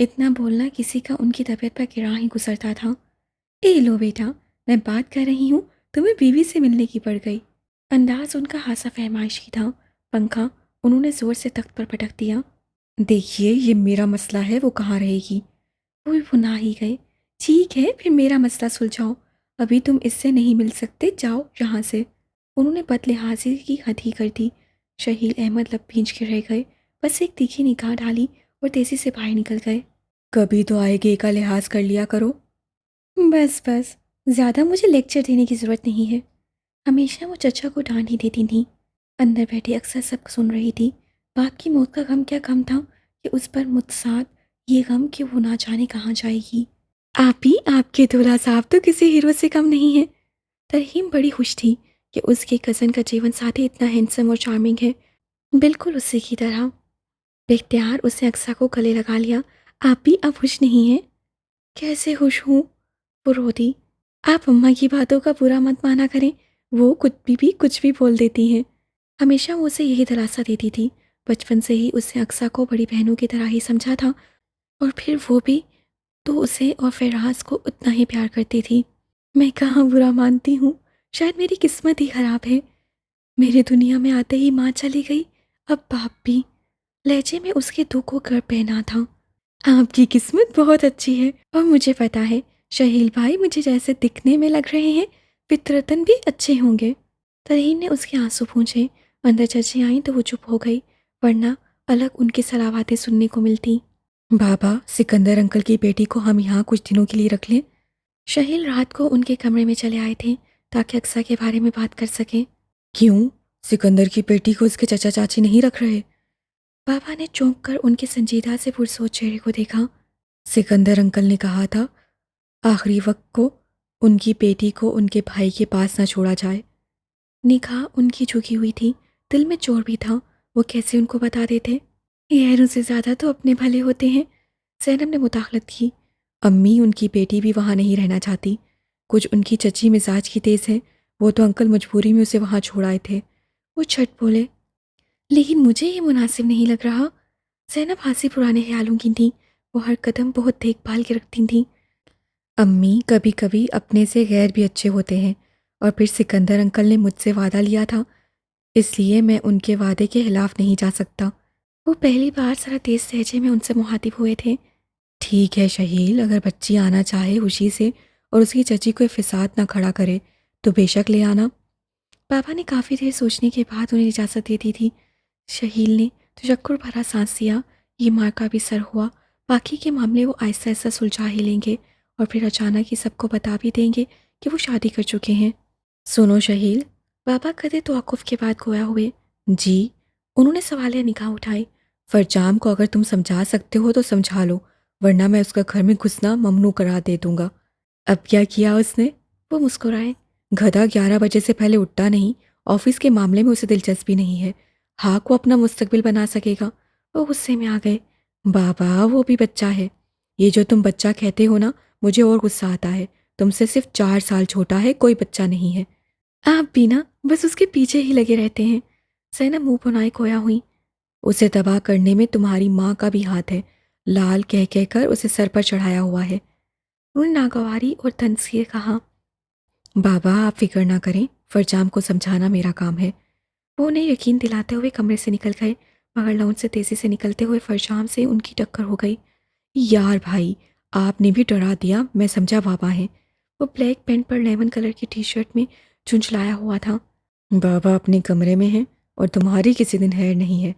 اتنا بولنا کسی کا ان کی طبیعت پر گراں ہی گزرتا تھا۔ اے لو بیٹا، میں بات کر رہی ہوں، تمہیں بیوی سے ملنے کی پڑ گئی۔ انداز ان کا ہاسا فہمائشی تھا۔ پنکھا انہوں نے زور سے تخت پر پٹک دیا۔ دیکھیے، یہ میرا مسئلہ ہے، وہ کہاں رہے گی؟ وہ بھی پناہ ہی گئے۔ ٹھیک ہے، پھر میرا مسئلہ سلجھاؤ، ابھی تم اس سے نہیں مل سکتے، جاؤ یہاں سے۔ انہوں نے بد لحاظی کی حد ہی کر دی۔ شہیل احمد لب بھینچ کے رہ گئے، بس ایک تیکھی نگاہ ڈالی اور تیزی سے باہر نکل گئے۔ کبھی تو آئے گے کا لحاظ کر لیا کرو۔ بس بس، زیادہ مجھے لیکچر دینے کی ضرورت نہیں ہے۔ ہمیشہ وہ چچا کو ڈانٹ ہی دیتی تھیں۔ اندر بیٹھی اکثر سب سن رہی تھی۔ باپ کی موت کا غم کیا کم تھا کہ اس پر متساد یہ غم کہ وہ نہ جانے کہاں جائے گی۔ آپ ہی آپ کے دولہا صاحب تو کسی ہیرو سے کم نہیں ہیں۔ ترہیم بڑی خوش تھی کہ اس کے کزن کا جیون ساتھی اتنا ہینڈسم اور چارمنگ ہے، بالکل اسی کی طرح۔ بے اختیار اس نے اقصیٰ کو گلے لگا لیا۔ آپ بھی اب خوش نہیں ہیں؟ کیسے خوش ہوں؟ وہ رو دی۔ آپ اماں کی باتوں کا برا مت مانا کریں، وہ کچھ بھی بول دیتی ہیں۔ ہمیشہ وہ اسے یہی دلاسا دیتی تھی۔ بچپن سے ہی اس نے اقصیٰ کو بڑی بہنوں کی طرح ہی سمجھا تھا، اور پھر وہ بھی تو اسے اور فراز کو اتنا ہی پیار کرتی تھی۔ میں کہاں برا مانتی ہوں، شاید میری قسمت ہی خراب ہے۔ میری دنیا میں آتے ہی ماں چلی گئی، اب باپ بھی۔ لہجے میں اس کے دکھ کو گر پہنا تھا۔ آپ کی قسمت بہت اچھی ہے، اور مجھے پتا ہے شہیل بھائی مجھے جیسے دکھنے میں لگ رہے ہیں فطرتاً بھی اچھے ہوں گے۔ ترہین نے اس کے آنسو پونچھے۔ اندر چچی آئیں تو وہ چپ ہو گئی، ورنہ الگ ان کی صلاحاتیں سننے کو ملتی۔ بابا، سکندر انکل کی بیٹی کو ہم یہاں کچھ دنوں کے لیے رکھ لیں؟ شہیل رات کو ان کے کمرے میں چلے آئے تھے تاکہ اقصیٰ کے بارے میں بات کر سکیں۔ کیوں؟ سکندر کی بیٹی کو اس کے چچا چاچی نہیں رکھ رہے؟ بابا نے چونک کر ان کے سنجیدہ سے پرسوچ چہرے کو دیکھا۔ سکندر انکل نے کہا تھا آخری وقت کو ان کی بیٹی کو ان کے بھائی کے پاس نہ چھوڑا جائے۔ نگاہ ان کی جھکی ہوئی تھی، دل میں چور بھی تھا، وہ کیسے ان کو بتا دیتے؟ غیروں سے زیادہ تو اپنے بھلے ہوتے ہیں، زینب نے مداخلت کی۔ امی، ان کی بیٹی بھی وہاں نہیں رہنا چاہتی، کچھ ان کی چچی مزاج کی تیز ہے، وہ تو انکل مجبوری میں اسے وہاں چھوڑائے تھے۔ وہ چھٹ بولے۔ لیکن مجھے یہ مناسب نہیں لگ رہا۔ زینب ہاسی پرانے خیالوں کی تھیں، وہ ہر قدم بہت دیکھ بھال کے رکھتی تھیں۔ امی، کبھی کبھی اپنے سے غیر بھی اچھے ہوتے ہیں، اور پھر سکندر انکل نے مجھ سے وعدہ لیا تھا، اس لیے میں ان کے وعدے کے خلاف نہیں جا سکتا۔ وہ پہلی بار ذرا تیز لہجے میں ان سے مخاطب ہوئے تھے۔ ٹھیک ہے شہیل، اگر بچی آنا چاہے خوشی سے اور اس کی چچی کوئی فساد نہ کھڑا کرے تو بے شک لے آنا۔ بابا نے کافی دیر سوچنے کے بعد انہیں اجازت دے دی تھی۔ شہیل نے تشکر بھرا سانس لیا، یہ ماں کا بھی سر ہوا، باقی کے معاملے وہ آہستہ آہستہ سلجھا ہی لیں گے، اور پھر اچانک ہی سب کو بتا بھی دیں گے کہ وہ شادی کر چکے ہیں۔ سنو شہیل، بابا قدرے توقف کے بعد گویا ہوئے۔ جی؟ انہوں نے سوالیہ نگاہ اٹھائی۔ فرجام کو اگر تم سمجھا سکتے ہو تو سمجھا لو، ورنہ میں اس کا گھر میں گھسنا ممنوع قرار دے دوں گا۔ اب کیا کیا اس نے؟ وہ مسکرائے۔ گدھا 11 بجے سے پہلے اٹھتا نہیں، آفس کے معاملے میں اسے دلچسپی نہیں ہے، ہاں کو اپنا مستقبل بنا سکے گا۔ وہ غصے میں آ گئے۔ بابا، وہ بھی بچہ ہے۔ یہ جو تم بچہ کہتے ہو نا، مجھے اور غصہ آتا ہے، تم سے صرف 4 سال چھوٹا ہے، کوئی بچہ نہیں ہے۔ آپ بھی نا بس اس کے پیچھے ہی لگے رہتے ہیں۔ زینب منہ بنائے کھویا ہوئی۔ اسے تباہ کرنے میں تمہاری ماں کا بھی ہاتھ ہے، لال کہہ کر اسے سر پر چڑھایا ہوا ہے۔ انہوں نے ناگواری اور طنز سے کہا۔ بابا، آپ فکر نہ کریں، فرجام کو سمجھانا میرا کام ہے۔ وہ انہیں یقین دلاتے ہوئے کمرے سے نکل گئے، مگر لون سے تیزی سے نکلتے ہوئے فرجام سے ان کی ٹکر ہو گئی۔ یار بھائی، آپ نے بھی ڈرا دیا، میں سمجھا بابا ہیں۔ وہ بلیک پینٹ پر لیمن کلر کی ٹی شرٹ میں جھنجھلایا ہوا تھا۔ بابا اپنے کمرے میں ہیں، اور تمہاری کسی دن خیر نہیں ہے۔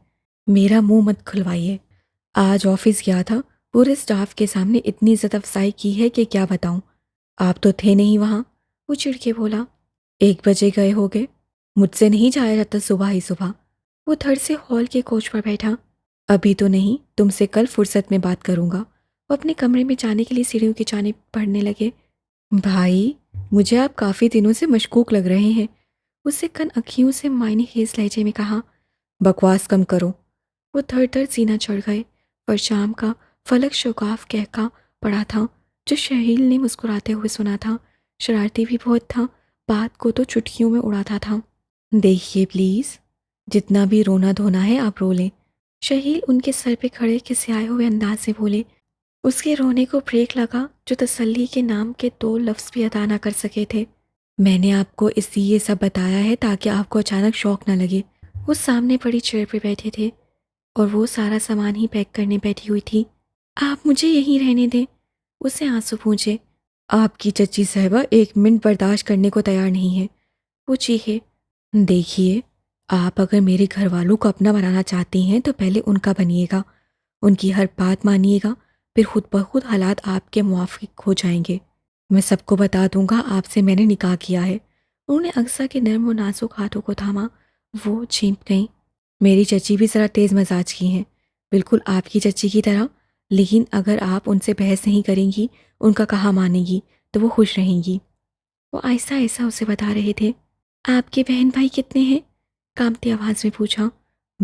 میرا منہ مت کھلوائیے۔ آج آفس گیا تھا، پورے سٹاف کے سامنے اتنی عزت افزائی کی ہے کہ کیا بتاؤں۔ آپ تو تھے نہیں وہاں، وہ چڑ کے بولا۔ 1 بجے گئے ہوگے، مجھ سے نہیں جایا جاتا صبح ہی صبح۔ وہ تھڑ سے ہال کے کوچ پر بیٹھا۔ ابھی تو نہیں، تم سے کل فرصت میں بات کروں گا۔ وہ اپنے کمرے میں جانے کے لیے سیڑھیوں کی جانب بڑھنے لگے۔ بھائی، مجھے آپ کافی دنوں سے مشکوک لگ رہے ہیں، اس سے کن اکھیوں سے معنی خیز لہجے میں کہا۔ بکواس کم کرو۔ وہ تھر تھر سینہ چڑھ گئے، اور شام کا فلک شگاف کہکا پڑا تھا جو شہیل نے مسکراتے ہوئے سنا تھا، شرارتی بھی بہت تھا، بات کو تو چٹکیوں میں اڑاتا تھا۔ دیکھیے پلیز، جتنا بھی رونا دھونا ہے آپ رو لیں۔ شہیل ان کے سر پہ کھڑے کھسیائے ہوئے انداز سے بولے۔ اس کے رونے کو بریک لگا جو تسلی کے نام کے 2 لفظ بھی ادا نہ کر سکے تھے۔ میں نے آپ کو اس لیے یہ سب بتایا ہے تاکہ آپ کو اچانک شوق نہ لگے۔ وہ سامنے پڑی چیئر پہ بیٹھے تھے اور وہ سارا سامان ہی پیک کرنے بیٹھی ہوئی تھی۔ آپ مجھے یہیں رہنے دیں، اس سے آنسو پھونچے۔ آپ کی چچی صاحبہ 1 منٹ برداشت کرنے کو تیار نہیں ہے، وہ چیخے۔ دیکھیے، آپ اگر میرے گھر والوں کو اپنا بنانا چاہتی ہیں تو پہلے ان کا بنیے گا، ان کی ہر بات مانیے گا، پھر خود بخود حالات آپ کے موافق ہو جائیں گے۔ میں سب کو بتا دوں گا آپ سے میں نے نکاح کیا ہے۔ انہوں نے اقصیٰ کے نرم و نازک ہاتھوں کو تھاما۔ وہ چیپ گئیں۔ میری چچی بھی ذرا تیز مزاج کی ہیں، بالکل آپ کی چچی کی طرح، لیکن اگر آپ ان سے بحث نہیں کریں گی، ان کا کہا مانیں گی تو وہ خوش رہیں گی۔ وہ آہستہ آہستہ اسے بتا رہے تھے۔ آپ کے بہن بھائی کتنے ہیں؟ کانپتی آواز میں پوچھا۔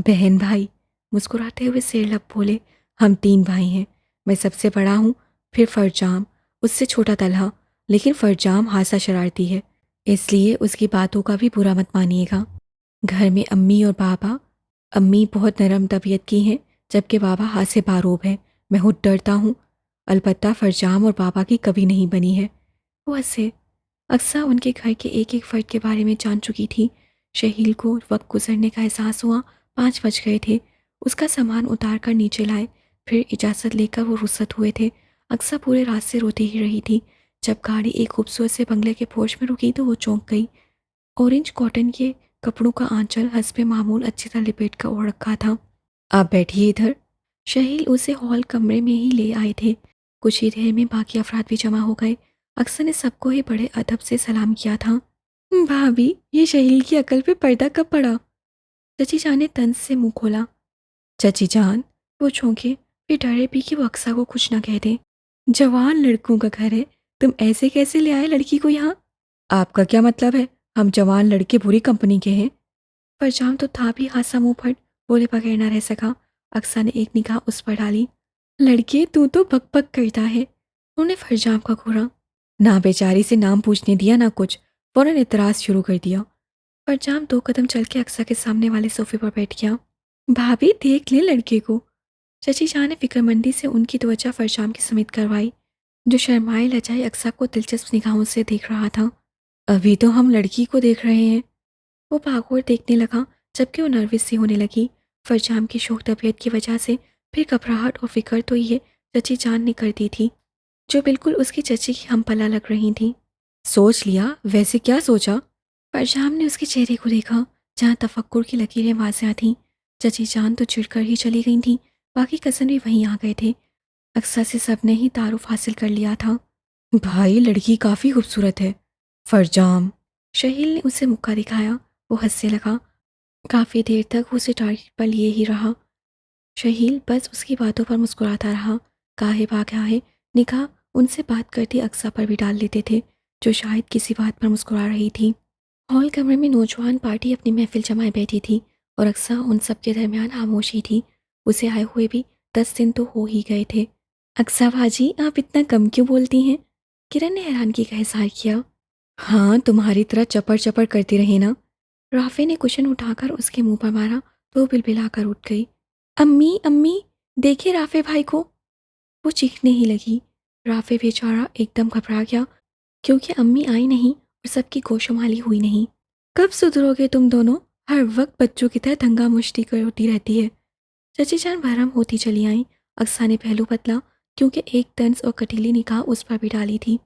بہن بھائی؟ مسکراتے ہوئے سیر لب بولے، ہم 3 بھائی ہیں، میں سب سے بڑا ہوں، پھر فرجام، اس سے چھوٹا طلحہ، لیکن فرجام ہاسا شرارتی ہے، اس لیے اس کی باتوں کا بھی برا مت مانیے گا۔ گھر میں امی اور بابا، امی بہت نرم طبیعت کی ہیں جبکہ بابا ہاتھ سے باروب ہیں، میں خود ڈرتا ہوں، البتہ فرجام اور بابا کی کبھی نہیں بنی ہے۔ وہ ہنسے۔ اقصیٰ ان کے گھر کے ایک ایک فرد کے بارے میں جان چکی تھی۔ شہیل کو وقت گزرنے کا احساس ہوا۔ 5 بج گئے تھے۔ اس کا سامان اتار کر نیچے لائے، پھر اجازت لے کر وہ رخصت ہوئے تھے۔ اقصیٰ پورے راستے روتی ہی رہی تھی۔ جب گاڑی ایک خوبصورت سے بنگلے کے پورچ میں رکی تو وہ چونک گئی۔ اورنج کاٹن کے کپڑوں کا آنچل حسب معمول اچھی طرح لپیٹ کر اوڑھ رکھا تھا۔ آپ بیٹھیے ادھر۔ شہیل اسے ہال کمرے میں ہی لے آئے تھے۔ کچھ ہی دیر میں باقی افراد بھی جمع ہو گئے۔ اقصیٰ نے سب کو ہی بڑے ادب سے سلام کیا تھا۔ بھابھی، یہ شہیل کی عقل پہ پردہ کب پڑا؟ چچی جان نے طنز سے منہ کھولا۔ چچی جان؟ وہ چونکے، پھر ڈرے بھی کہ وہ اقصیٰ کو کچھ نہ کہہ دیں۔ جوان لڑکوں کا گھر ہے، تم ایسے کیسے لے آئے لڑکی کو یہاں؟ آپ کا کیا مطلب ہے؟ ہم جوان لڑکے بری کمپنی کے ہیں۔ فرجام تو تھا بھی خاصا منہ پھٹ، بولے بغیر نہ رہ سکا۔ اقصیٰ نے ایک نگاہ اس پر ڈالی۔ لڑکے تو بک بک کرتا ہے۔ انہوں نے فرجام کا گھورا۔ نہ بیچاری سے نام پوچھنے دیا نہ کچھ، فوراً اعتراض شروع کر دیا۔ فرجام 2 قدم چل کے اقصیٰ کے سامنے والے صوفے پر بیٹھ گیا۔ بھابھی دیکھ لیں لڑکے کو۔ چچی جان نے فکرمندی سے ان کی توجہ فرجام کی سمیت کروائی، جو شرمائے لجائے اقصیٰ کو دلچسپ نگاہوں سے دیکھ رہا تھا۔ ابھی تو ہم لڑکی کو دیکھ رہے ہیں۔ وہ بھاگوڑ دیکھنے لگا جبکہ وہ نروس سی ہونے لگی، فرجام کی شوخ طبیعت کی وجہ سے، پھر گھبراہٹ اور فکر تو یہ چچی جان نے کر دی تھی، جو بالکل اس کی چچی کی ہم پلہ لگ رہی تھیں۔ سوچ لیا؟ ویسے کیا سوچا؟ فرجام نے اس کے چہرے کو دیکھا جہاں تفکر کی لکیریں واضح تھیں۔ چچی جان تو چڑھ کر ہی چلی گئی تھیں، باقی کزن بھی وہیں آ گئے تھے۔ اقصیٰ سے سب نے ہی تعارف حاصل کر لیا تھا۔ بھائی، لڑکی کافی خوبصورت ہے۔ فرجام، شہیل نے اسے مکہ دکھایا۔ وہ ہنسنے لگا۔ کافی دیر تک وہ اسے ٹارگٹ پر لیے ہی رہا۔ شہیل بس اس کی باتوں پر مسکراتا رہا۔ گاہے باگاہے نگاہ ان سے بات کرتی اقصیٰ پر بھی ڈال لیتے تھے، جو شاید کسی بات پر مسکرا رہی تھی۔ ہال کمرے میں نوجوان پارٹی اپنی محفل جمائے بیٹھی تھی اور اقصیٰ ان سب کے درمیان خاموشی تھی۔ اسے آئے ہوئے بھی 10 دن تو ہو ہی گئے تھے۔ اقصیٰ باجی، آپ اتنا کم کیوں بولتی ہیں؟ کرن نے حیرانگی کا اظہار کیا۔ ہاں، تمہاری طرح چپڑ چپڑ کرتی رہی نا۔ رافع نے کشن اٹھا کر اس کے منہ پر مارا تو وہ بلبلا کر اٹھ گئی۔ امی امی، دیکھے رافع بھائی کو۔ وہ چیخنے ہی لگی۔ رافع بیچارہ ایک دم گھبرا گیا کیونکہ امی آئی نہیں اور سب کی گوشمالی ہوئی نہیں۔ کب سدھرو گے تم دونوں؟ ہر وقت بچوں کی طرح دھنگا مشتی کرتی رہتی ہے۔ چچی جان بھرم ہوتی چلی آئیں۔ اقصیٰ نے پہلو بدلا کیونکہ ایک طنز اور کٹیلی نگاہ اس پر بھی ڈالی تھی۔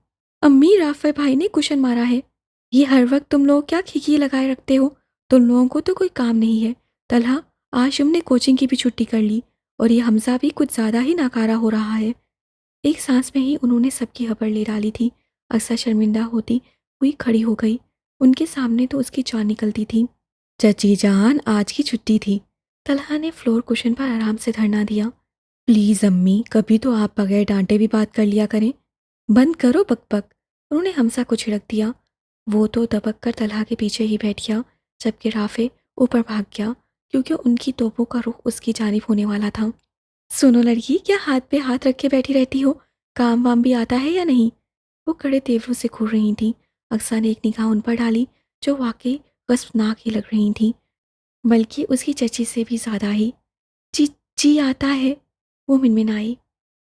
امی، رافع بھائی نے کشن مارا ہے۔ یہ ہر وقت تم لوگ کیا کھیکی لگائے رکھتے ہو؟ تم لوگوں کو تو کوئی کام نہیں ہے۔ طلحہ، آج تم نے کوچنگ کی بھی چھٹی کر لی اور یہ حمزہ بھی کچھ زیادہ ہی ناکارہ ہو رہا ہے۔ ایک سانس میں ہی انہوں نے سب کی خبر لے ڈالی تھی۔ اقصیٰ شرمندہ ہوتی ہوئی کھڑی ہو گئی۔ ان کے سامنے تو اس کی جان نکلتی تھی۔ چچی جان، آج کی چھٹی تھی۔ طلحہ نے فلور کشن پر آرام سے دھرنا دیا۔ پلیز امی، کبھی تو آپ بغیر ڈانٹے بھی بات کر لیا کریں۔ بند کرو بک بک، انہوں نے حمزہ کو چھڑک دیا۔ وہ تو دبک کر طلحہ کے پیچھے ہی بیٹھ گیا جبکہ رافع اوپر بھاگ گیا کیونکہ ان کی توپوں کا رخ اس کی جانب ہونے والا تھا۔ سنو لڑکی، کیا ہاتھ پہ ہاتھ رکھے بیٹھی رہتی ہو؟ کام وام بھی آتا ہے یا نہیں؟ وہ کڑے تیوروں سے گھور رہی تھیں۔ اقصیٰ نے ایک نگاہ ان پر ڈالی جو واقعی غضبناک ہی لگ رہی تھیں، بلکہ اس کی چچی سے بھی زیادہ ہی۔ جی جی آتا ہے، وہ منمنائی۔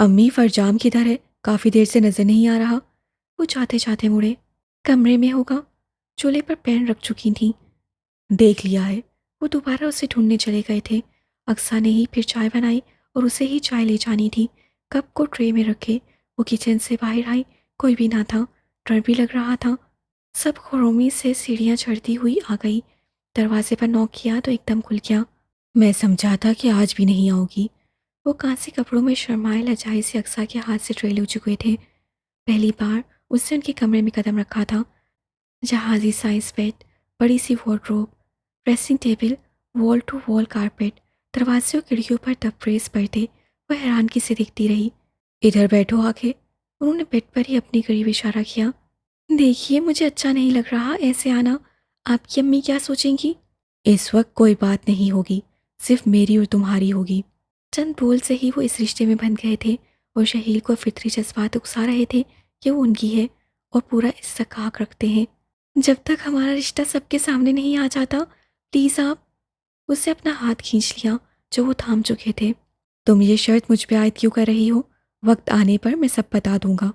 امی فرجام کدھر ہے؟ کافی دیر سے نظر نہیں آ رہا۔ وہ چاہتے چاہتے مڑے۔ کمرے میں ہوگا، چولہے پر پین رکھ چکی تھیں۔ دیکھ لیا ہے۔ وہ دوبارہ اسے ڈھونڈنے چلے گئے تھے۔ اقصیٰ نے ہی پھر چائے بنائی اور اسے ہی چائے لے جانی تھی۔ کپ کو ٹرے میں رکھے وہ کچن سے باہر آئی، کوئی بھی نہ تھا۔ ڈر بھی لگ رہا تھا۔ سب خرومی سے سیڑھیاں چڑھتی ہوئی آ گئی۔ دروازے پر نوک کیا تو ایک دم کھل گیا۔ میں سمجھا تھا کہ آج بھی نہیں آؤ گی۔ وہ کانسی کپڑوں میں شرمائے لجائی سے اقصیٰ کے ہاتھ سے ٹرے لے چکے تھے۔ پہلی بار اس نے ان کے کمرے میں قدم رکھا تھا۔ جہازی سائز بیڈ، بڑی سی وارڈروب، ڈریسنگ ٹیبل، وال ٹو وال کارپیٹ، دروازے اور کھڑکیوں پر ڈبریز پردے۔ وہ حیرانگی سے دیکھتی رہی۔ ادھر بیٹھو آ کے۔ انہوں نے بیڈ پر ہی اپنی قریب اشارہ کیا۔ دیکھیے مجھے اچھا نہیں لگ رہا ایسے آنا، آپ کی امی کیا سوچیں گی؟ اس وقت کوئی بات نہیں ہوگی، صرف میری اور تمہاری ہوگی۔ چند بول سے ہی وہ اس رشتے میں بندھ گئے تھے اور شہیل کو فطری جذبات اکسا رہے تھے کہ وہ ان کی ہے اور پورا استحقاق رکھتے ہیں۔ جب تک ہمارا رشتہ سب کے سامنے نہیں آ جاتا، پلیز آپ۔ اس سے اپنا ہاتھ کھینچ لیا جو وہ تھام چکے تھے۔ تم یہ شرط مجھ پہ عائد کیوں کر رہی ہو؟ وقت آنے پر میں سب بتا دوں گا۔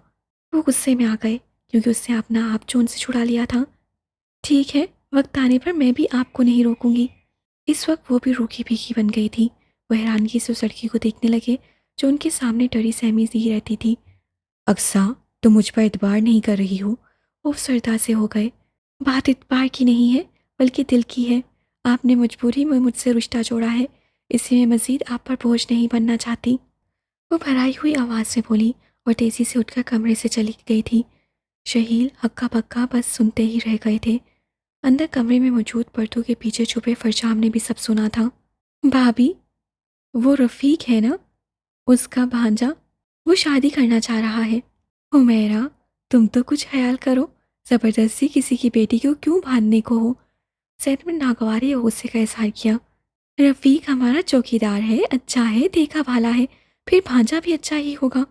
وہ غصے میں آ گئے کیونکہ اس نے اپنا آپ چون سے چھڑا لیا تھا۔ ٹھیک ہے، وقت آنے پر میں بھی آپ کو نہیں روکوں گی۔ اس وقت وہ بھی روکھی بھیگی بن گئی تھی۔ وہ حیرانگی سے اس لڑکی کو دیکھنے لگے جو ان کے سامنے ڈری سہمی سی رہتی تھی۔ اقصیٰ، تم مجھ پر اعتبار نہیں کر رہی ہو؟ وہ سردا سے ہو گئے۔ بات اعتبار کی نہیں ہے بلکہ دل کی ہے۔ آپ نے مجبوری میں مجھ سے رشتہ جوڑا ہے، اس لیے میں مزید آپ پر بوجھ نہیں بننا چاہتی۔ وہ بھرائی ہوئی آواز سے بولی اور تیزی سے اٹھ کر کمرے سے چلی گئی تھی۔ شہیل ہکا بکا بس سنتے ہی رہ گئے تھے۔ اندر کمرے میں موجود پردوں کے پیچھے چھپے فرجام نے بھی سب سنا تھا۔ بھابی، وہ رفیق ہے نا، اس کا بھانجا، وہ شادی کرنا چاہ رہا ہے۔ حمیرہ، تم تو کچھ خیال کرو، زبردستی کسی کی بیٹی کو کیوں باندھنے کو ہو؟ زینب نے ناگواری اور غصے کا اظہار کیا۔ رفیق ہمارا چوکیدار ہے، اچھا ہے، دیکھا بھالا ہے، پھر بھانجا بھی اچھا ہی ہوگا۔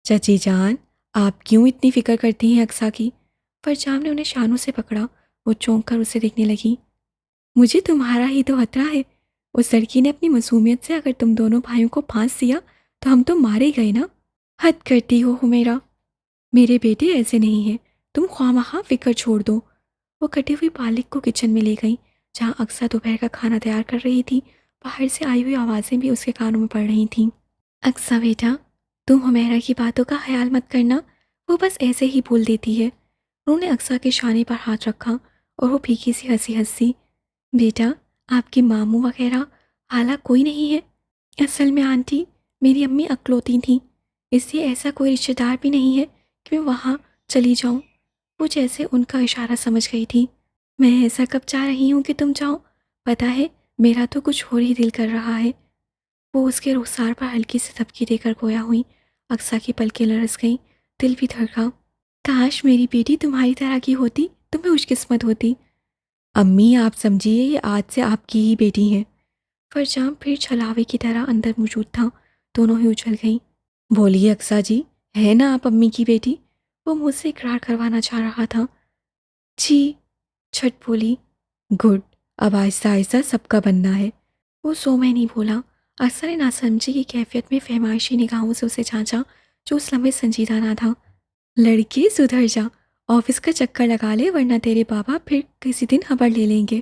چچی جان، آپ کیوں اتنی فکر کرتی ہیں اقصیٰ کی؟ فرجام نے انہیں شانوں سے پکڑا۔ وہ چونک کر اسے دیکھنے لگی۔ مجھے تمہارا ہی تو خطرہ ہے۔ اس لڑکی نے اپنی معصومیت سے اگر تم دونوں بھائیوں کو پھانس دیا تو ہم تو مارے گئے نا۔ حد کرتی ہو حمیرہ، میرے بیٹے ایسے نہیں ہیں، تم خواہ فکر چھوڑ دو۔ وہ کٹی ہوئی پالک کو کچن میں لے گئی جہاں اقصیٰ دوپہر کا کھانا تیار کر رہی تھی۔ باہر سے آئی ہوئی آوازیں بھی اس کے کانوں میں پڑ رہی تھیں۔ اقصیٰ بیٹا، تم حمیرہ کی باتوں کا خیال مت کرنا، وہ بس ایسے ہی بول دیتی ہے۔ انہوں نے اقصیٰ کے شانے پر ہاتھ رکھا اور وہ پھیکی سی ہنسی۔ بیٹا، آپ کی ماموں وغیرہ خالہ کوئی نہیں ہے؟ اصل میں آنٹی، میری امی اکلوتی تھیں، اس لیے ایسا کوئی رشتہ دار بھی نہیں ہے کہ میں وہاں چلی جاؤں۔ وہ جیسے ان کا اشارہ سمجھ گئی تھی۔ میں ایسا کب چاہ رہی ہوں کہ تم جاؤ؟ پتہ ہے میرا تو کچھ اور ہی دل کر رہا ہے۔ وہ اس کے رخسار پر ہلکی سے دھبکی دے کر گویا ہوئی۔ اقصیٰ کی پلکیں لرز گئیں، دل بھی دھڑکا۔ کاش میری بیٹی تمہاری طرح کی ہوتی، تمہیں خوش قسمت ہوتی۔ امی، آپ سمجھیے یہ آج سے آپ کی ہی بیٹی ہیں۔ فرجام پھر چھلاوے کی طرح اندر موجود تھا۔ دونوں ہی اچھل گئیں۔ بولیے اقصیٰ جی، ہے نا آپ امی کی بیٹی؟ وہ مجھ سے اقرار کروانا چاہ رہا تھا۔ جی، چھٹ بولی۔ گڈ، اب آہستہ آہستہ سب کا بننا ہے۔ وہ سو میں نہیں بولا۔ اقصیٰ نے ناسمجھی کی کیفیت میں فہمائشی نگاہوں سے اسے جانچا جو اس لمحے سنجیدہ نہ تھا۔ لڑکی سدھر جا، آفس کا چکر لگا لے ورنہ تیرے بابا پھر کسی دن خبر لے لیں گے۔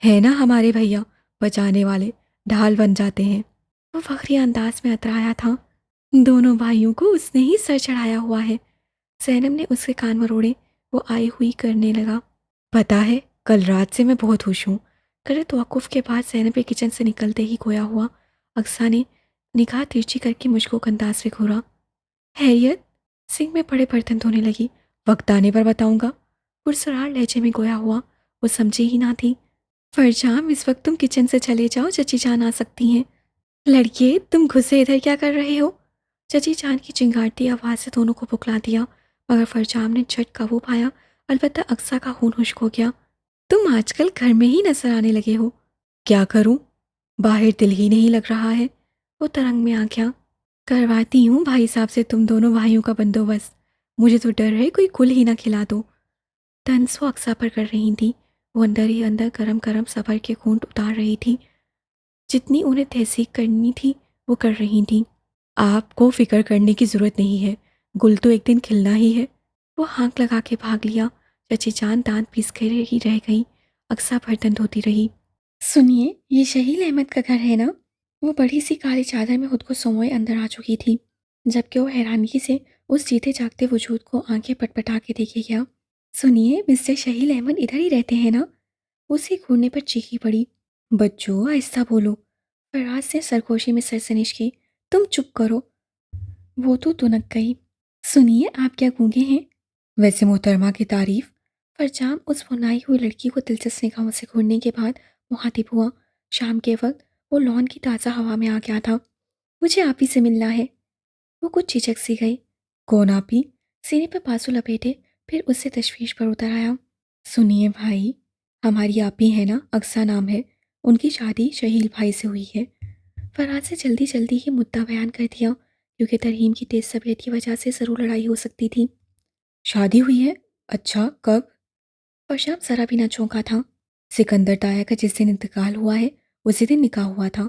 ہے نا ہمارے بھیا بچانے والے، ڈھال بن جاتے ہیں۔ وہ فخری انداز میں اترایا تھا۔ دونوں بھائیوں کو اس نے ہی سر چڑھایا ہوا ہے۔ زینب نے اس کے کان مروڑے۔ وہ آئی ہوئی کرنے لگا۔ پتہ ہے کل رات سے میں بہت خوش ہوں۔ کرے توقف کے بعد زینب کچن سے نکلتے ہی گویا ہوا۔ اقصیٰ نے نگاہ ترچھی کر کے مشکوک انداز سے گھورا۔ خیریت؟ سنک میں پڑے برتن دھونے لگی۔ وقت آنے پر بتاؤں گا، پرسرار لہجے میں گویا ہوا۔ وہ سمجھے ہی نہ تھی۔ فرجام، اس وقت تم کچن سے چلے جاؤ، چچی جان آ سکتی ہیں۔ لڑکیے، تم گھسے ادھر کیا کر رہے ہو؟ چچی جان کی چنگاڑتی آواز سے دونوں کو بکلا دیا، مگر فرجام نے جھٹ قابو پایا۔ البتہ اقصیٰ کا خون خشک ہو گیا۔ تم آج کل گھر میں ہی نظر آنے لگے ہو۔ کیا کروں، باہر دل ہی نہیں لگ رہا ہے۔ وہ ترنگ میں آ گیا۔ کرواتی ہوں بھائی صاحب سے تم دونوں بھائیوں کا بندوبست، مجھے تو ڈر ہے کوئی کل ہی نہ کھلا دو۔ طنز وہ اقصیٰ پر کر رہی تھی۔ وہ اندر ہی اندر گرم گرم صبر کے گھونٹ اتار رہی تھی۔ جتنی انہیں تہذیب کرنی تھی وہ کر رہی تھیں۔ آپ کو فکر کرنے کی ضرورت نہیں ہے، گل تو ایک دن کھلنا ہی ہے۔ وہ ہانک لگا کے بھاگ لیا۔ چچی جان دانت پیس کے ہی رہ گئی۔ اقصیٰ برتن دھوتی رہی۔ سنیے، یہ شہیل احمد کا گھر ہے نا؟ وہ بڑی سی کالی چادر میں خود کو سموئے اندر آ چکی تھی، جبکہ وہ حیرانگی سے اس جیتے جاگتے وجود کو آنکھیں پٹ پٹا کے دیکھے گیا۔ سنیے، مسٹر شہیل احمد ادھر ہی رہتے ہیں نا؟ اسی گھورنے پر چیخی پڑی۔ بچوں آہستہ بولو۔ فراز نے سرگوشی میں سرزنش کی۔ تم چپ کرو۔ وہ تو تنک گئی۔ سنیے، آپ کیا گونگے ہیں؟ ویسے محترمہ کی تعریف۔ فرجام اس بنائی ہوئی لڑکی کو دلچسپ نگاہوں سے گھورنے کے بعد مخاطب ہوا۔ شام کے وقت وہ لان کی تازہ ہوا میں آ گیا تھا۔ مجھے آپ ہی سے ملنا ہے۔ وہ کچھ جھجک سی گئی۔ کون آپ ہی؟ سینے پر بازو لپیٹے پھر اس سے تشویش پر اتر آیا۔ سنیے بھائی، ہماری آپ ہی ہے نا، اقصیٰ نام ہے، ان کی شادی شہیل بھائی سے ہوئی ہے۔ فراز سے جلدی جلدی ہی مدعا بیان کر دیا، کیونکہ ترہیم کی تیز طبیعت کی وجہ سے ضرور لڑائی ہو سکتی تھی۔ شادی ہوئی ہے؟ اچھا، کب؟ فرشام ذرا بھی نہ چونکا تھا۔ سکندر تایا کا جس دن انتقال ہوا ہے اسی دن نکاح ہوا تھا۔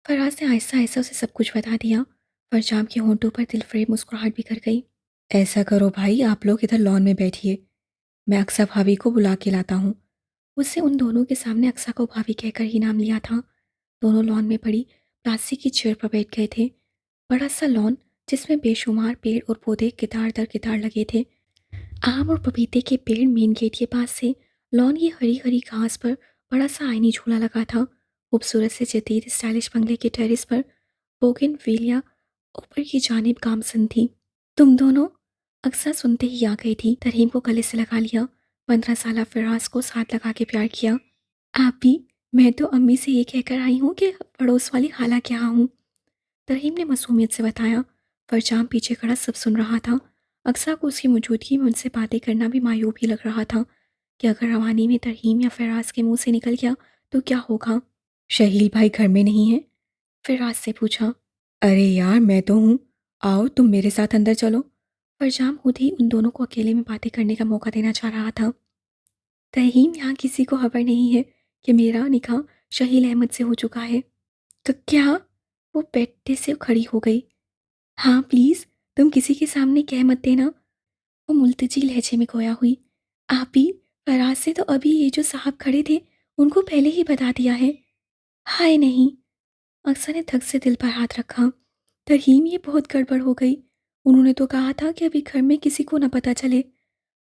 فراز نے آہستہ آہستہ اسے سب کچھ بتا دیا۔ فرشام کے ہونٹوں پر دل فریب مسکراہٹ بھی کر گئی۔ ایسا کرو بھائی، آپ لوگ ادھر لان میں بیٹھیے، میں اقصیٰ بھابھی کو بلا کے لاتا ہوں۔ اس سے ان دونوں کے سامنے اقصیٰ کو بھابھی کہہ کر ہی نام لیا تھا۔ دونوں لان میں پڑی پلاسٹک کی چیئر پر بیٹھ گئے تھے۔ بڑا سا لان جس میں بے شمار پیڑ اور پودے قطار در قطار لگے تھے۔ آم اور پپیتے کے پیڑ مین گیٹ کے پاس سے لان کی ہری ہری گھاس پر بڑا سا آئینی جھولا لگا تھا۔ خوبصورت سے جدید اسٹائلش بنگلے کے ٹیرس پر بوگن ویلیا اوپر کی جانب گامزن تھی۔ تم دونوں؟ اقصیٰ سنتے ہی آ گئی تھی۔ ترہیم کو گلے سے لگا لیا۔ 15 سالہ فراز کو ساتھ لگا کے پیار کیا۔ آپ بھی؟ میں تو امی سے یہ کہہ کر آئی ہوں کہ پڑوس والی خالہ کے یہاں ہوں، ترہیم نے معصومیت سے بتایا۔ فرجام پیچھے کھڑا سب سن رہا تھا۔ اقصیٰ کو اس کی موجودگی میں ان سے باتیں کرنا بھی معیوب ہی لگ رہا تھا کہ اگر روانی میں ترہیم یا فراز کے منہ سے نکل گیا تو کیا ہوگا۔ شہیل بھائی گھر میں نہیں ہیں؟ فراز سے پوچھا۔ ارے یار میں تو ہوں، آؤ تم میرے ساتھ اندر چلو۔ فرجام خود ہی ان دونوں کو اکیلے میں باتیں کرنے کا موقع دینا چاہ رہا تھا۔ ترہیم، یہاں کسی کو خبر نہیں ہے کہ میرا نکاح شہیل احمد سے ہو چکا ہے۔ تو کیا؟ وہ بیٹھے سے کھڑی ہو گئی۔ ہاں پلیز، تم کسی کے سامنے کہہ مت دینا۔ وہ ملتجی لہجے میں گویا ہوئی۔ آپ ہی، فراز سے تو ابھی یہ جو صاحب کھڑے تھے ان کو پہلے ہی بتا دیا ہے۔ ہائے نہیں۔ اقصیٰ نے دھک سے دل پر ہاتھ رکھا۔ ترہیم، یہ بہت گڑبڑ ہو گئی، انہوں نے تو کہا تھا کہ ابھی گھر میں کسی کو نہ پتہ چلے۔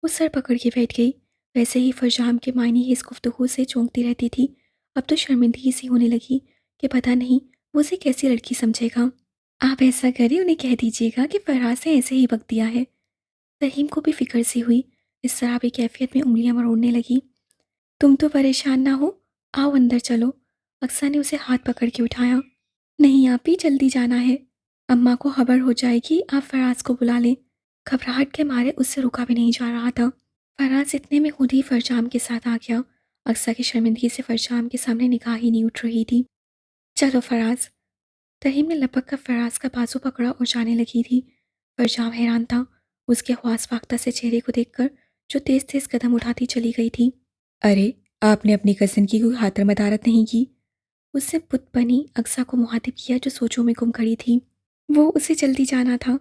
وہ سر پکڑ کے بیٹھ گئی۔ ویسے ہی فرجام کے معنی ہی اس گفتگو سے چونکتی رہتی تھی۔ اب تو شرمندگی سی ہونے لگی کہ پتہ نہیں وہ اسے کیسی لڑکی سمجھے گا۔ آپ ایسا کریں، انہیں کہہ دیجیے گا کہ فراز نے ایسے ہی وقت دیا ہے۔ ترہیم کو بھی فکر سی ہوئی، اس طرح بھی کیفیت میں انگلیاں مروڑنے لگی۔ تم تو پریشان نہ ہو، آؤ اندر چلو۔ اقصیٰ نے اسے ہاتھ پکڑ کے اٹھایا۔ نہیں آپ ہی، جلدی جانا ہے، اماں کو خبر ہو جائے گی، آپ فراز کو بلا لیں۔ گھبراہٹ کے مارے اس سے رکا بھی نہیں جا رہا تھا۔ فراز اتنے میں خود ہی فرجام کے ساتھ آ گیا۔ اقصیٰ کی شرمندگی سے فرجام کے سامنے نگاہ ہی نہیں اٹھ رہی تھی۔ چلو فراز۔ ترہیم نے لپک کر فراز کا بازو پکڑا اور جانے لگی تھی۔ فرجام حیران تھا اس کے خواص باختہ سے چہرے کو دیکھ کر جو تیز تیز قدم اٹھاتی چلی گئی تھی۔ ارے، آپ نے اپنی کزن کی کوئی خاطر مدارت نہیں کی؟ اس سے بت بنی اقصیٰ کو مخاطب کیا جو سوچوں میں گم کھڑی تھی۔ وہ اسے جلدی جانا تھا،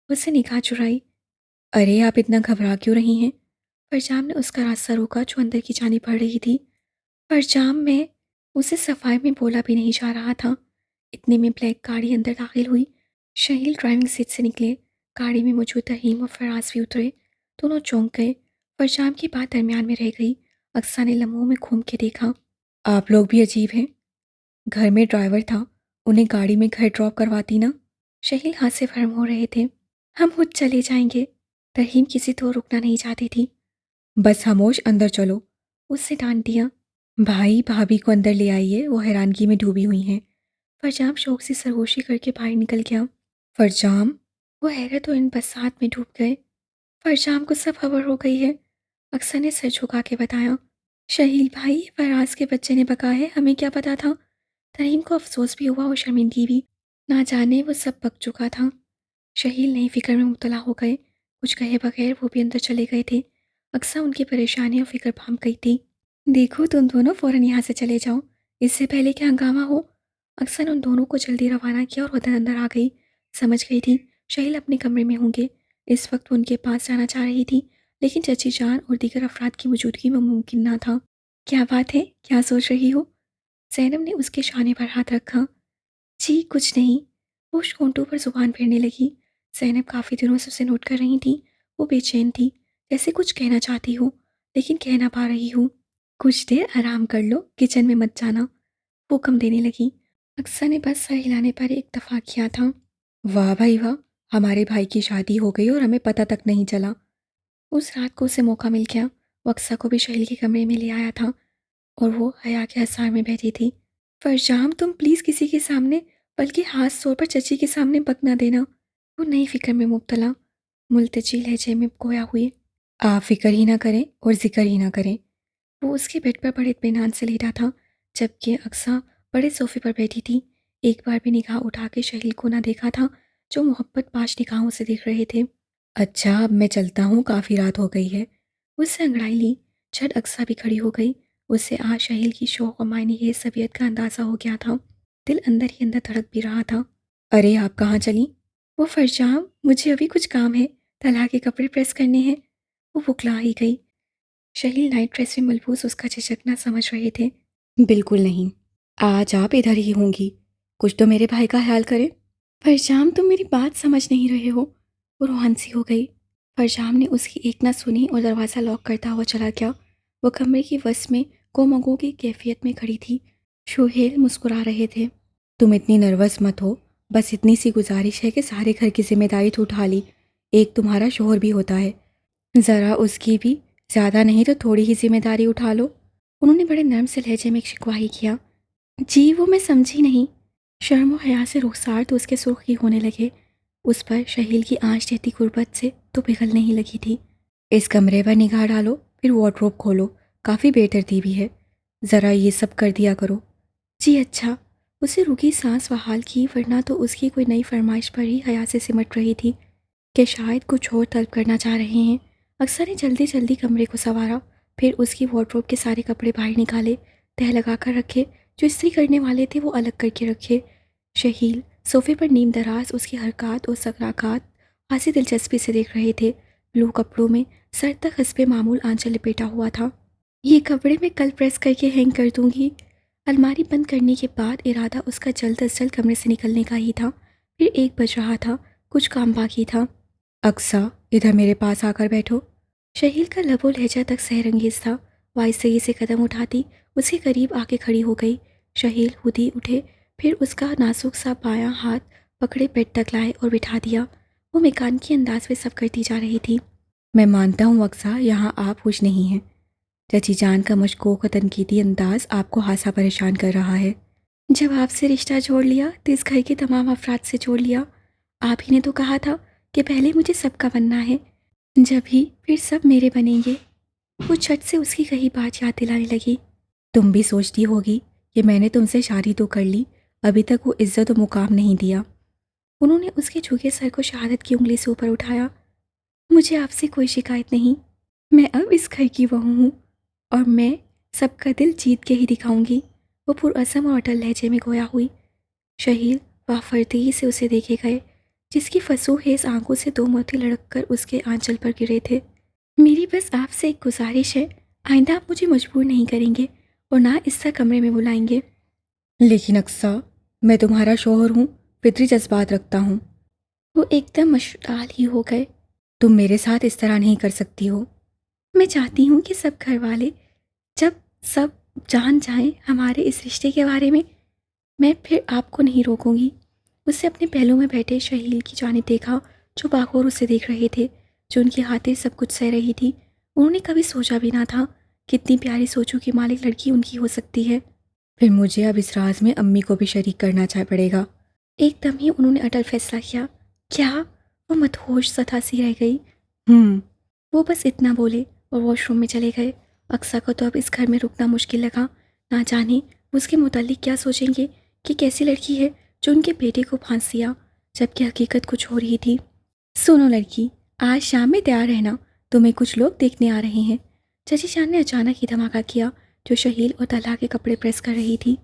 اس سے نگاہ چرائی۔ ارے آپ اتنا گھبرا کیوں رہی ہیں؟ فرجام نے اس کا راستہ روکا جو اندر کی جانب بڑھ رہی تھی۔ فرجام، میں اسے صفائی میں بولا بھی نہیں جا رہا تھا۔ اتنے میں بلیک گاڑی اندر داخل ہوئی۔ شہیل ڈرائیونگ سیٹ سے نکلے۔ گاڑی میں موجود ترہیم اور فراز بھی اترے۔ دونوں چونک گئے۔ فرجام کی بات درمیان میں رہ گئی۔ اقصیٰ نے لمحوں میں گھوم کے دیکھا۔ آپ لوگ بھی عجیب ہیں، گھر میں ڈرائیور تھا، انہیں گاڑی میں گھر ڈراپ کرواتی نا۔ شہیل ہاتھ سے فرم ہو رہے تھے۔ ہم خود چلے جائیں گے۔ ترہیم کسی طور رکنا نہیں چاہتی تھی۔ بس خاموش اندر چلو، اس سے ڈانٹ دیا۔ بھائی بھابھی کو اندر لے آئیے، وہ حیرانگی میں ڈوبی ہوئی ہیں۔ فرجام شوق سے سرگوشی کر کے باہر نکل گیا۔ فرجام، وہ حیرت و انبساط میں ڈوب گئے۔ فرجام کو سب خبر ہو گئی ہے، اقصیٰ نے سر جھکا کے بتایا۔ شہیل بھائی، فراز کے بچے نے بکا ہے، ہمیں کیا پتا تھا۔ ترہیم کو افسوس بھی ہوا اور شرمندگی بھی، نہ جانے وہ سب بک چکا تھا۔ شہیل نئی فکر میں مبتلا ہو گئے۔ کچھ کہے بغیر وہ بھی اندر چلے گئے تھے۔ اقصیٰ ان کی پریشانی اور فکر بھانپ گئی تھی۔ دیکھو تم دونوں فوراً یہاں سے چلے جاؤ، اس سے پہلے کہ ہنگامہ ہو۔ اقصیٰ نے ان دونوں کو جلدی روانہ کیا اور ادھر اندر آ گئی۔ سمجھ گئی تھی شہیل اپنے کمرے میں ہوں گے۔ اس وقت وہ ان کے پاس جانا چاہ رہی تھی، لیکن چچی جان اور دیگر افراد کی موجودگی میں ممکن نہ تھا۔ کیا بات ہے؟ کیا سوچ رہی ہو؟ زینب نے اس کے شانے پر ہاتھ رکھا۔ جی کچھ نہیں۔ وہ ہونٹوں پر زبان پھیرنے لگی۔ زینب کافی دنوں سے اسے نوٹ کر رہی تھی۔ وہ بے چین تھی، جیسے کچھ کہنا چاہتی ہو لیکن کہہ نہ پا رہی ہو۔ کچھ دیر آرام کر لو، کچن میں مت جانا، وہ حکم دینے لگی۔ اقصیٰ نے بس سر ہلانے پر اکتفا کیا تھا۔ واہ بھائی واہ، ہمارے بھائی کی شادی ہو گئی اور ہمیں پتہ تک نہیں چلا۔ اس رات کو اسے موقع مل گیا۔ وہ اقصیٰ کو بھی شہیل کے کمرے میں لے آیا تھا اور وہ حیا کے حصار میں بیٹھی تھی۔ فرجام تم پلیز کسی کے سامنے، بلکہ خاص طور پر چچی کے سامنے بک نہ دینا۔ وہ نئی فکر میں مبتلا ملتجی لہجے میں گویا ہوئی۔ آپ فکر ہی نہ کریں اور ذکر ہی نہ کریں۔ وہ اس کے بیڈ پر بڑے اطمینان سے لیٹا تھا، جبکہ اقصیٰ بڑے صوفے پر بیٹھی تھی۔ ایک بار بھی نگاہ اٹھا کے شہیل کو نہ دیکھا تھا، جو محبت پاش نگاہوں سے دیکھ رہے تھے۔ اچھا اب میں چلتا ہوں، کافی رات ہو گئی ہے۔ اس سے انگڑائی لی۔ جھٹ اقصیٰ بھی کھڑی ہو گئی۔ اس سے آج شہیل کی شوق و معنی خیز طبیعت کا اندازہ ہو گیا تھا۔ دل اندر ہی اندر دھڑک بھی رہا تھا۔ ارے آپ کہاں چلیں؟ وہ فرجام مجھے ابھی کچھ کام ہے، طلحہ کے کپڑے پریس کرنے ہیں۔ وہ بکلا ہی گئی۔ شہیل نائٹ ڈریس میں ملبوس اس کا جھجکنا سمجھ رہے تھے۔ بالکل نہیں، آج آپ ادھر ہی ہوں گی، کچھ تو میرے بھائی کا خیال کریں۔ فرجام تم میری بات سمجھ نہیں رہے ہو۔ وہ روحان سی ہو گئی۔ فرجام نے اس کی ایک نہ سنی اور دروازہ لاک کرتا ہوا چلا گیا۔ وہ کمرے کی وسط میں کومگوں کی کیفیت میں کھڑی تھی۔ سہیل مسکرا رہے تھے۔ تم اتنی نروس مت ہو، بس اتنی سی گزارش ہے کہ سارے گھر کی ذمہ داری تو اٹھا لی، ایک تمہارا شوہر بھی ہوتا ہے، ذرا اس کی بھی، زیادہ نہیں تو تھوڑی ہی ذمہ داری اٹھا لو۔ انہوں نے بڑے نرم سے لہجے میں ایک شکوہ کیا۔ جی وہ میں سمجھی نہیں۔ شرم و حیا سے رخسار تو اس کے سرخی ہونے لگے۔ اس پر شہیل کی آنچ دیتی غربت سے تو پگھل نہیں لگی تھی۔ اس کمرے پر نگاہ ڈالو، پھر وارڈروب کھولو، کافی بے ترتیبی ہے، ذرا یہ سب کر دیا کرو۔ جی اچھا۔ اسے رکی سانس بحال کی، ورنہ تو اس کی کوئی نئی فرمائش پر ہی حیا سے سمٹ رہی تھی کہ شاید کچھ اور طلب کرنا چاہ رہے ہیں۔ اکثر نے جلدی جلدی کمرے کو سنوارا، پھر اس کی وارڈروب کے سارے کپڑے باہر نکالے، تہہ لگا کر رکھے، جو استری کرنے والے تھے وہ الگ کر کے رکھے۔ شہیل صوفے پر نیم دراز اس کی حرکات اور سکنات خاصی دلچسپی سے دیکھ رہے تھے۔ بلو کپڑوں میں سر تک حسب معمول آنچل لپیٹا ہوا تھا۔ یہ کپڑے میں کل پریس کر کے ہینگ کر دوں گی۔ الماری بند کرنے کے بعد ارادہ اس کا جلد از جلد کمرے سے نکلنے کا ہی تھا۔ پھر 1 بج رہا تھا، کچھ کام باقی تھا۔ اقصیٰ ادھر میرے پاس آ کر بیٹھو۔ شہیل کا لب و لہجہ تک سحر انگیز تھا۔ وہ آہستگی سے قدم اٹھاتی اس کے قریب آ کے کھڑی ہو گئی۔ شہیل خود ہی اٹھے، پھر اس کا نازک سا بایاں ہاتھ پکڑے بیڈ تک لائے اور بٹھا دیا۔ وہ میکانیکی انداز میں سب کرتی جا رہی تھی۔ میں مانتا ہوں اقصیٰ، یہاں آپ خوش نہیں ہیں۔ چچی جان کا مشکوک و تنقیدی انداز آپ کو خاصا پریشان کر رہا ہے۔ جب آپ سے رشتہ جوڑ لیا تو اس گھر کے تمام افراد سے جوڑ لیا۔ آپ ہی نے تو کہا تھا کہ پہلے مجھے سب کا بننا ہے، جب ہی پھر سب میرے بنیں گے۔ وہ چھٹ سے اس کی کہی بات یاد دلانے لگی۔ تم بھی سوچتی ہوگی کہ میں نے تم سے شادی تو کر لی، ابھی تک وہ عزت و مقام نہیں دیا۔ انہوں نے اس کے جھکے سر کو شہادت کی انگلی سے اوپر اٹھایا۔ مجھے آپ سے کوئی شکایت نہیں، میں اب اس گھر کی بہو ہوں اور میں سب کا دل جیت کے ہی دکھاؤں گی۔ وہ پرعزم اور اٹل لہجے میں گویا ہوئی۔ شہیل وافردگی سے اسے دیکھے گئے، جس کی فسوخیز آنکھوں سے 2 موتی لڑک کر اس کے آنچل پر گرے تھے۔ میری بس آپ سے ایک گزارش ہے، آئندہ آپ مجھے مجبور نہیں کریں گے اور نہ اس طرح کمرے میں بلائیں گے۔ لیکن اقصیٰ، میں تمہارا شوہر ہوں، فطری جذبات رکھتا ہوں۔ وہ ایک دم مشتعل ہی ہو گئے۔ تم میرے ساتھ اس طرح نہیں کر سکتی ہو۔ میں چاہتی ہوں کہ سب گھر والے جب سب جان جائیں ہمارے اس رشتے کے بارے میں پھر آپ کو نہیں روکوں گی۔ اس سے اپنے پہلو میں بیٹھے شہیل کی جانب دیکھا، جو باغور اسے دیکھ رہے تھے، جو ان کی خاطر سب کچھ سہ رہی تھی۔ انہوں نے کبھی سوچا بھی نہ تھا کتنی پیاری سوچوں کی مالک لڑکی ان کی ہو سکتی ہے۔ پھر مجھے اب اس راز میں امی کو بھی شریک کرنا پڑے گا۔ ایک دم ہی انہوں نے اٹل فیصلہ کیا۔ کیا؟ وہ مدہوش سطح سی رہ گئی۔ وہ بس اتنا بولے اور واش روم میں چلے گئے۔ اقصیٰ کو تو اب اس گھر میں رکنا مشکل لگا۔ نہ جانے وہ اس کے متعلق کیا سوچیں گے کہ کیسی لڑکی ہے جو ان کے بیٹے کو پھانس دیا، جبکہ حقیقت کچھ ہو رہی تھی۔ سنو لڑکی، آج شام میں تیار رہنا، تمہیں کچھ لوگ دیکھنے آ رہے ہیں۔ چچی جان نے اچانک ہی دھماکہ کیا، جو شہیل اور طلحہ کے کپڑے پریس کر رہی تھی۔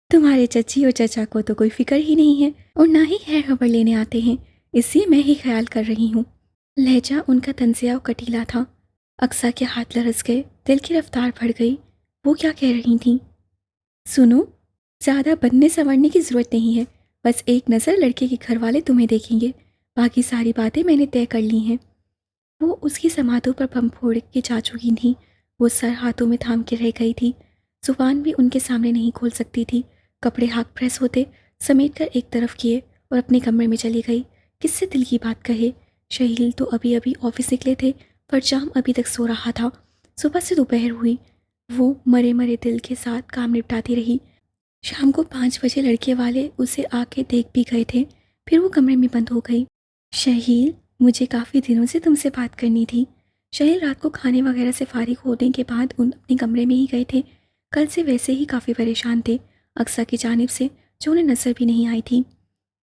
تمہارے چچی اور چچا کو تو کوئی فکر ہی نہیں ہے اور نہ ہی خیر خبر لینے آتے ہیں، اس لیے میں ہی خیال کر رہی ہوں۔ لہجہ ان کا طنزیہ و کٹیلا تھا۔ اقصیٰ کے ہاتھ لرز گئے، دل کی رفتار بڑھ گئی۔ وہ کیا کہہ رہی تھیں؟ سنو، زیادہ بننے سنورنے کی ضرورت نہیں ہے، بس ایک نظر لڑکے کے گھر والے تمہیں دیکھیں گے، باقی ساری باتیں میں نے طے کر لی ہیں۔ وہ اس کی سماعتوں پر بم پھوڑ کے جا چکی تھیں۔ وہ سر ہاتھوں میں تھام کے رہ گئی تھی، زبان بھی ان کے سامنے نہیں کھول سکتی تھی۔ کپڑے ہاتھ پریس ہوتے سمیٹ کر ایک طرف کیے اور اپنے کمرے میں چلی گئی۔ کس سے دل کی بات کہے؟ شہیل تو ابھی آفس نکلے تھے، فرجام ابھی تک سو رہا تھا۔ صبح سے دوپہر ہوئی، وہ مرے مرے دل کے ساتھ کام نپٹاتی رہی۔ شام کو 5 بجے لڑکے والے اسے آ کے دیکھ بھی گئے تھے، پھر وہ کمرے میں بند ہو گئی۔ شہیل، مجھے کافی دنوں سے تم سے بات کرنی تھی۔ شہیل رات کو کھانے وغیرہ سے فارغ ہونے کے بعد اپنے کمرے میں ہی گئے تھے۔ کل سے ویسے ہی کافی پریشان تھے، اقصیٰ کی جانب سے، جو انہیں نظر بھی نہیں آئی تھی۔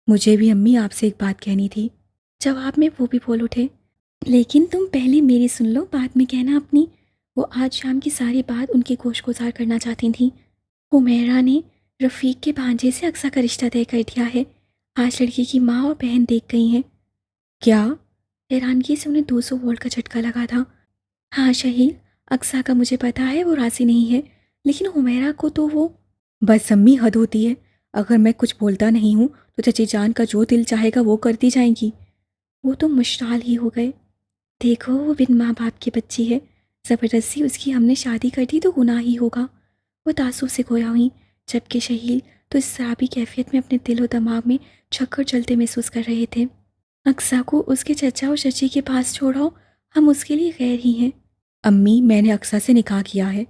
مجھے بھی امی آپ سے ایک بات کہنی تھی۔ جواب میں وہ بھی بول اٹھے، لیکن تم پہلے میری سن لو، بعد میں کہنا اپنی۔ وہ آج شام کی ساری بات ان کی گوش گزار کرنا چاہتی تھیں۔ حمیرہ نے رفیق کے بھانجے سے اقصیٰ کا رشتہ طے کر دیا ہے۔ آج لڑکی کی ماں اور بہن دیکھ گئی ہیں۔ کیا؟ حیرانگی سے انہیں 200 وولٹ کا جھٹکا لگا تھا۔ ہاں شہیل، اقصیٰ کا مجھے پتا ہے وہ راضی نہیں ہے، لیکن حمیرہ کو تو وہ… بس امی، حد ہوتی ہے۔ اگر میں کچھ بولتا نہیں ہوں تو چچی جان کا جو دل چاہے گا وہ کرتی جائیں گی۔ وہ تو مشتعل ہی ہو گئے۔ دیکھو، وہ بن ماں باپ کی بچی ہے، زبردستی اس کی ہم نے شادی کر دی تو گناہ ہی ہوگا۔ وہ تعصب سے گویا ہوئیں، جبکہ شہیل تو اس شرابی کیفیت میں اپنے دل و دماغ میں چکر چلتے محسوس کر رہے تھے۔ اقصیٰ کو اس کے چچا اور چچی کے پاس چھوڑاؤ، ہم اس کے لیے غیر ہی ہیں۔ امی، میں نے اقصیٰ سے نکاح کیا ہے۔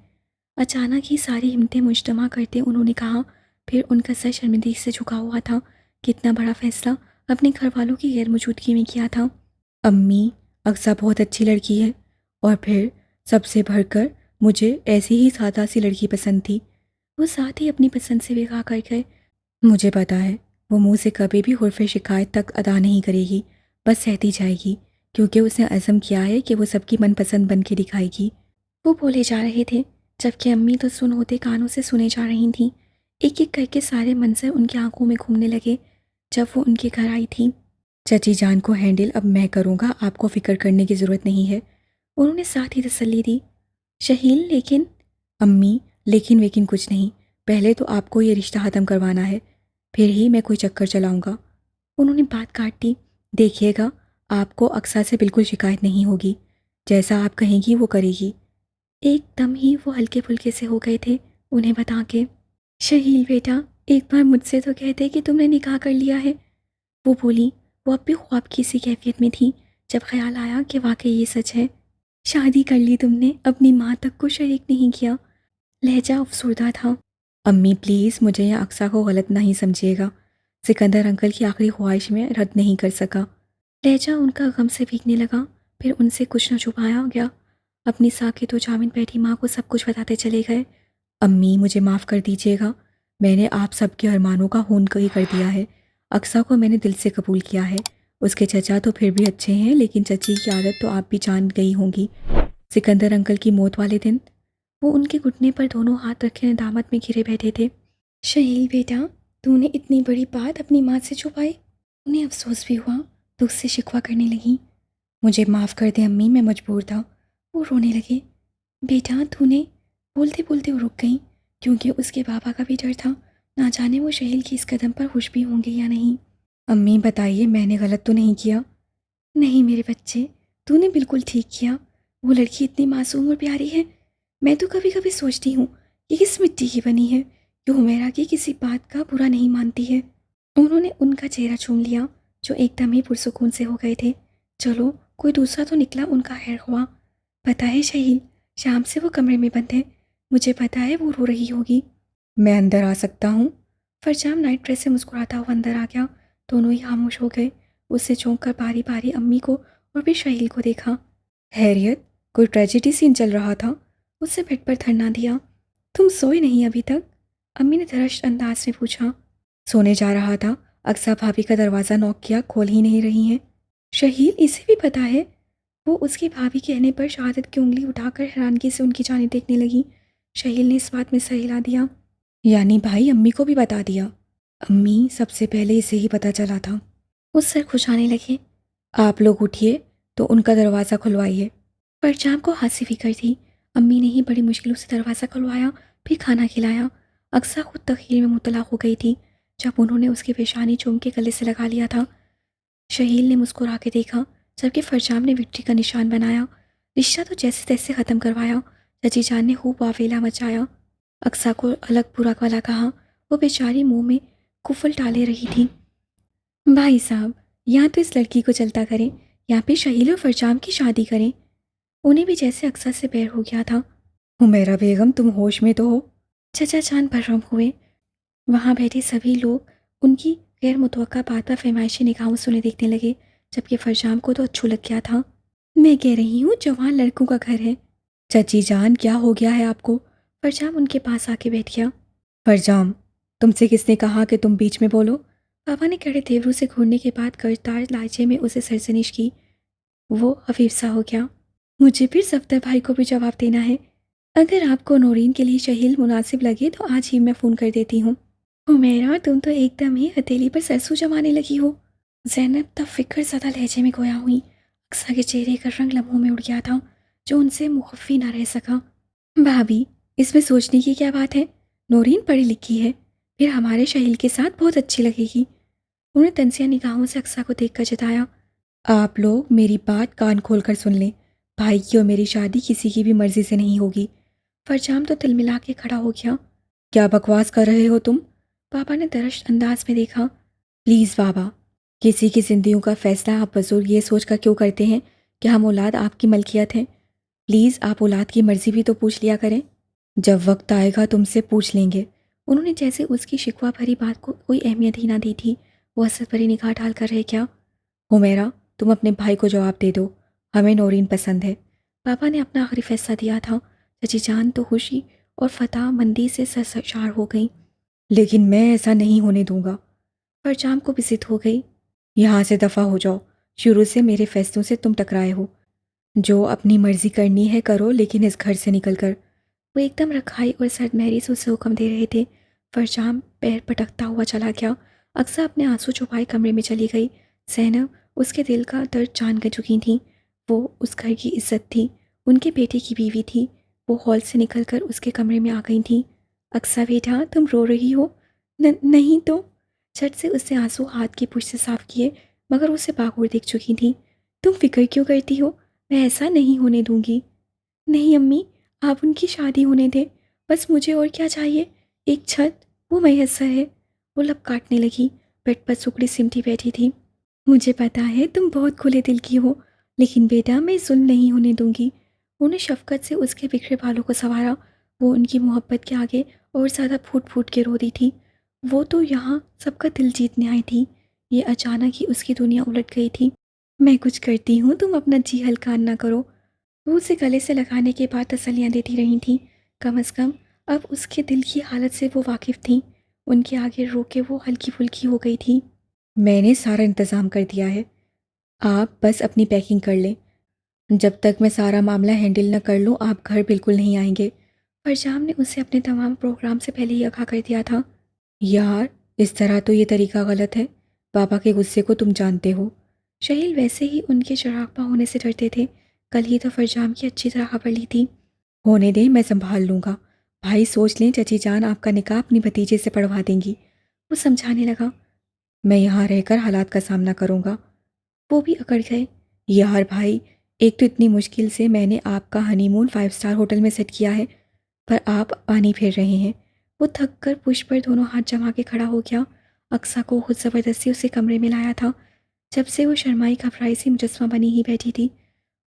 اچانک ہی ساری ہمتیں مجتمع کرتے انہوں نے کہا، پھر ان کا سر شرمندگی سے جھکا ہوا تھا۔ کتنا بڑا فیصلہ اپنے گھر والوں کی غیر موجودگی میں کیا تھا۔ امی، اقصیٰ بہت اچھی لڑکی ہے، اور پھر سب سے بڑھ کر مجھے ایسی ہی سادہ سی لڑکی پسند تھی۔ وہ ساتھ ہی اپنی پسند سے بگا کر گئے۔ مجھے پتا ہے وہ منہ سے کبھی بھی حرف شکایت تک ادا نہیں کرے گی، بس سہتی جائے گی، کیونکہ اس نے عزم کیا ہے کہ وہ سب کی من پسند بن کے دکھائے گی۔ وہ بولے جا رہے تھے، جبکہ امی تو سن ہوتے کانوں سے سنے جا رہی تھیں۔ ایک ایک کر کے سارے منظر ان کی آنکھوں میں گھومنے لگے جب وہ ان کے گھر آئی تھی۔ چچی جان کو ہینڈل اب میں کروں گا، آپ کو فکر کرنے کی ضرورت نہیں ہے، انہوں نے ساتھ ہی تسلی دی۔ شہیل، لیکن… امی، لیکن ویکن کچھ نہیں، پہلے تو آپ کو یہ رشتہ ختم کروانا ہے، پھر ہی میں کوئی چکر چلاؤں گا۔ انہوں نے بات کاٹ دی۔ دیکھیے گا، آپ کو اقصیٰ سے بالکل شکایت نہیں ہوگی، جیسا آپ کہیں گی وہ کرے گی۔ ایک دم ہی وہ ہلکے پھلکے سے ہو گئے تھے انہیں بتا کے۔ شہیل بیٹا، ایک بار مجھ سے تو کہتے کہ تم نے نکاح کر لیا ہے۔ وہ بولی۔ وہ اب بھی خواب کی سی کیفیت میں تھی جب خیال آیا کہ واقعی یہ سچ ہے۔ شادی کر لی تم نے، اپنی ماں تک کو شریک نہیں کیا۔ لہجہ افسردہ تھا۔ امی پلیز، مجھے یا اقصیٰ کو غلط نہیں سمجھیے گا، سکندر انکل کی آخری خواہش میں رد نہیں کر سکا۔ لہجہ ان کا غم سے بھیگنے لگا، پھر ان سے کچھ نہ چھپایا گیا۔ اپنی ساکت و جامن بیٹھی ماں کو سب کچھ بتاتے چلے گئے۔ امی، مجھے معاف کر دیجیے گا، میں نے آپ سب کے ارمانوں کا خون کری کر دیا ہے۔ اقصیٰ کو میں نے دل سے قبول کیا ہے، اس کے چچا تو پھر بھی اچھے ہیں، لیکن چچی کی عادت تو آپ بھی جان گئی ہوں گی۔ سکندر انکل کی موت والے دن وہ ان کے گھٹنے پر دونوں ہاتھ رکھے ندامت میں گھرے بیٹھے تھے۔ شہیل بیٹا، تو نے اتنی بڑی بات اپنی ماں سے چھپائی؟ انہیں افسوس بھی ہوا تو اس سے شکوہ کرنے لگیں۔ مجھے معاف کر دیں امی، میں مجبور تھا۔ وہ رونے لگے۔ بیٹا، تو نے… بولتے بولتے وہ رک گئیں، کیونکہ اس کے بابا کا بھی ڈر تھا، نہ جانے وہ شہیل کی اس قدم پر خوش بھی ہوں گے یا نہیں۔ امی بتائیے، میں نے غلط تو نہیں کیا؟ نہیں میرے بچے، تو نے بالکل ٹھیک کیا۔ وہ لڑکی اتنی معصوم اور پیاری ہے، میں تو کبھی کبھی سوچتی ہوں کہ کس مٹی کی بنی ہے، جو حمیرہ کی کسی بات کا برا نہیں مانتی ہے۔ انہوں نے ان کا چہرہ چوم لیا، جو ایک دم ہی پرسکون سے ہو گئے تھے۔ چلو، کوئی دوسرا تو نکلا ان کا خیر خواہ۔ پتہ ہے شہیل، شام سے وہ کمرے میں بند ہے، مجھے پتہ ہے وہ رو رہی ہوگی۔ میں اندر آ سکتا ہوں؟ فرجام نائٹ ڈریس سے مسکراتا ہوا اندر آ گیا۔ دونوں ہی خاموش ہو گئے۔ اس سے چونک کر باری باری امی کو اور پھر شہیل کو دیکھا۔ خیریت؟ کوئی ٹریجڈی سین چل رہا تھا؟ اس سے بیڈ پر دھرنا دیا۔ تم سوئے نہیں ابھی تک؟ امی نے دھڑش انداز میں پوچھا۔ سونے جا رہا تھا، اقصیٰ بھابھی کا دروازہ نوک کیا، کھول ہی نہیں رہی ہیں۔ شہیل، اسے بھی پتا ہے؟ وہ اس کی بھابھی کہنے پر شہادت کی انگلی اٹھا کر حیرانگی سے ان کی جانب دیکھنے لگی۔ شہیل نے اس بات میں سر ہلا دیا۔ یعنی بھائی امی کو بھی بتا دیا؟ امی سب سے پہلے اسے ہی پتہ چلا تھا۔ وہ سر کھجانے لگے۔ آپ لوگ اٹھیے تو ان کا دروازہ کھلوائیے۔ فرجام کو ہنسی فکر تھی۔ امی نے ہی بڑی مشکلوں سے دروازہ کھلوایا، پھر کھانا کھلایا۔ اقصیٰ خود تخیر میں مبتلا ہو گئی تھی جب انہوں نے اس کی پیشانی چوم کے گلے سے لگا لیا تھا۔ شہیل نے مسکرا کے دیکھا جبکہ فرجام نے وکٹری کا نشان بنایا۔ رشتہ تو جیسے تیسے ختم کروایا۔ چچی جان نے خوب واویلا مچایا۔ اقصیٰ کو الگ برا بھلا کہا۔ وہ بیچاری منہ میں کفل ڈالے رہی تھی۔ بھائی صاحب، یا تو اس لڑکی کو چلتا کریں یا پھر شہیل اور فرجام کی شادی کریں۔ انہیں بھی جیسے اقصیٰ سے بیر ہو گیا تھا۔ حمیرہ بیگم، تم ہوش میں تو ہو؟ چچا جان برہم ہوئے۔ وہاں بیٹھے سبھی لوگ ان کی غیر متوقع بات پر فہمائشی نگاہوں سے انہیں دیکھنے لگے، جبکہ فرجام کو تو اچھو لگ گیا تھا۔ میں کہہ رہی ہوں جوان لڑکوں کا گھر ہے۔ چچی جان، کیا ہو گیا ہے آپ کو؟ فرجام ان کے پاس آ کے بیٹھ گیا۔ فرجام، تم سے کس نے کہا کہ تم بیچ میں بولو؟ پاپا نے کڑے تیوروں سے گھورنے کے بعد کرتار لہجے میں اسے سرزنش کی۔ وہ خفیف سا ہو گیا۔ مجھے پھر صفدر بھائی کو بھی جواب دینا ہے۔ اگر آپ کو نورین کے لیے شہیل مناسب لگے تو آج ہی میں فون کر دیتی ہوں۔ حمیرہ، تم تو ایک دم ہی ہتھیلی پر سرسوں جمانے لگی ہو۔ زینب تب فکر زدہ لہجے میں گویا ہوئی۔ اقصیٰ کے چہرے کا رنگ لمحوں میں اڑ گیا تھا جو ان سے مخفی نہ رہ سکا۔ بھابھی، اس میں سوچنے کی کیا بات ہے؟ نورین پڑھی لکھی ہے، پھر ہمارے شہیل کے ساتھ بہت اچھی لگے گی۔ انہوں نے تنزیہ نگاہوں سے اقصیٰ کو دیکھ کر جتایا۔ آپ لوگ میری بات کان کھول کر سن لیں۔ بھائی کی اور میری شادی کسی کی بھی مرضی سے نہیں ہوگی۔ فرجام تو تلملا کے کھڑا ہو گیا۔ کیا بکواس کر رہے ہو تم؟ پاپا نے درشت انداز میں دیکھا۔ پلیز بابا، کسی کی زندگیوں کا فیصلہ آپ بزرگ یہ سوچ کر کیوں کرتے ہیں کہ ہم اولاد آپ کی ملکیت ہیں؟ پلیز آپ اولاد کی مرضی بھی تو پوچھ لیا کریں۔ جب وقت آئے گا تم سے پوچھ لیں گے۔ انہوں نے جیسے اس کی شکوہ بھری بات کو کوئی اہمیت ہی نہ دی تھی۔ وہ حسرت بھری نگاہ ڈال کر رہ گیا۔ حمیرہ، تم اپنے بھائی کو جواب دے دو، ہمیں نورین پسند ہے۔ پاپا نے اپنا آخری فیصلہ دیا تھا۔ چچی جان تو خوشی اور فتح مندی سے سرشار ہو گئی۔ لیکن میں ایسا نہیں ہونے دوں گا۔ فرجام کو بھی ضد ہو گئی۔ یہاں سے دفع ہو جاؤ، شروع سے میرے فیصلوں سے تم ٹکرائے ہو۔ جو اپنی مرضی کرنی ہے کرو، لیکن اس گھر سے نکل کر۔ وہ ایک دم رکھائی اور سرد مہری سے اسے حکم دے رہے تھے۔ فرجام پیر پٹکتا ہوا چلا گیا۔ اقصیٰ اپنے آنسو چھپائے کمرے میں چلی گئی۔ زینب اس کے دل کا درد جان کر چکی تھیں۔ وہ اس گھر کی عزت تھی، ان کے بیٹے کی بیوی تھی۔ وہ ہال سے نکل کر اس کے کمرے میں آ گئی تھیں۔ اقصیٰ بیٹا، تم رو رہی ہو؟ نہیں تو۔ جھٹ سے اس سے آنسو ہاتھ کی پشت سے صاف کیے، مگر اسے باغور دیکھ چکی تھیں۔ تم فکر کیوں کرتی ہو؟ میں ایسا نہیں ہونے دوں گی۔ نہیں امی، آپ ان کی شادی ہونے دیں، بس مجھے اور کیا چاہیے؟ ایک چھت، وہ میسر ہے۔ وہ لب کاٹنے لگی، بیڈ پر سکڑی سمٹی بیٹھی تھی۔ مجھے پتا ہے تم بہت کھلے دل کی ہو، لیکن بیٹا میں ظلم نہیں ہونے دوں گی۔ انہوں نے شفقت سے اس کے بکھرے بالوں کو سنوارا۔ وہ ان کی محبت کے آگے اور زیادہ پھوٹ پھوٹ کے رو دی تھی۔ وہ تو یہاں سب کا دل جیتنے آئی تھی، یہ اچانک ہی اس کی دنیا الٹ گئی تھی۔ میں کچھ کرتی ہوں، تم اپنا جی ہلکان نہ کرو۔ وہ اسے گلے سے لگانے کے بعد تسلیاں دیتی رہی تھیں۔ کم از کم اب اس کے دل کی حالت سے وہ واقف تھیں۔ ان کے آگے رو کے وہ ہلکی پھلکی ہو گئی تھی۔ میں نے سارا انتظام کر دیا ہے، آپ بس اپنی پیکنگ کر لیں۔ جب تک میں سارا معاملہ ہینڈل نہ کر لوں آپ گھر بالکل نہیں آئیں گے۔ فرجام نے اسے اپنے تمام پروگرام سے پہلے ہی آگاہ کر دیا تھا۔ یار، اس طرح تو یہ طریقہ غلط ہے۔ پاپا کے غصے کو تم جانتے ہو۔ شہیل ویسے ہی ان کے چراغاں ہونے سے ڈرتے تھے۔ کل ہی تو فرجام کی اچھی طرح خبر لی تھی۔ ہونے دیں، میں سنبھال لوں گا۔ بھائی سوچ لیں، چچی جان آپ کا نکاح اپنی بھتیجے سے پڑھوا دیں گی۔ وہ سمجھانے لگا۔ میں یہاں رہ کر حالات کا سامنا کروں گا۔ وہ بھی اکڑ گئے۔ یار بھائی، ایک تو اتنی مشکل سے میں نے آپ کا ہنی مون 5 اسٹار ہوٹل میں سیٹ کیا ہے، پر آپ پانی پھیر رہے ہیں۔ وہ تھک کر پشت پر دونوں ہاتھ جما کے کھڑا ہو گیا۔ اقصیٰ کو خود زبردستی اسے کمرے میں لایا تھا، جب سے وہ شرمائی گھبرائی سی مجسمہ بنی ہی بیٹھی تھی۔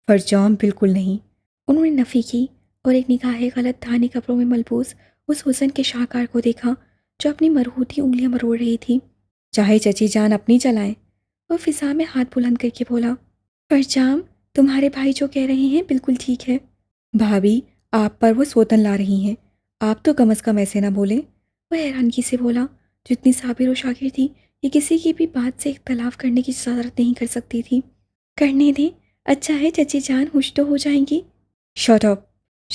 فرجام بالکل نہیں، انہوں نے نفی کی اور ایک نگاہ غلط دھانی کپڑوں میں ملبوس اس حسن کے شاہکار کو دیکھا جو اپنی مرہوتی انگلیاں مروڑ رہی تھی۔ چاہے چچی جان اپنی چلائیں۔ وہ فضا میں ہاتھ بلند کر کے بولا۔ فرجام، تمہارے بھائی جو کہہ رہے ہیں بالکل ٹھیک ہے۔ بھابھی، آپ پر وہ سوتن لا رہی ہیں، آپ تو کم از کم ایسے نہ بولیں۔ وہ حیرانگی سے بولا۔ جتنی صابر و شاکر تھی، یہ کسی کی بھی بات سے اختلاف کرنے کی جسارت نہیں کر سکتی تھی۔ کرنے دیں، اچھا ہے چچی جان خوش تو ہو جائیں گی۔ شٹ اپ،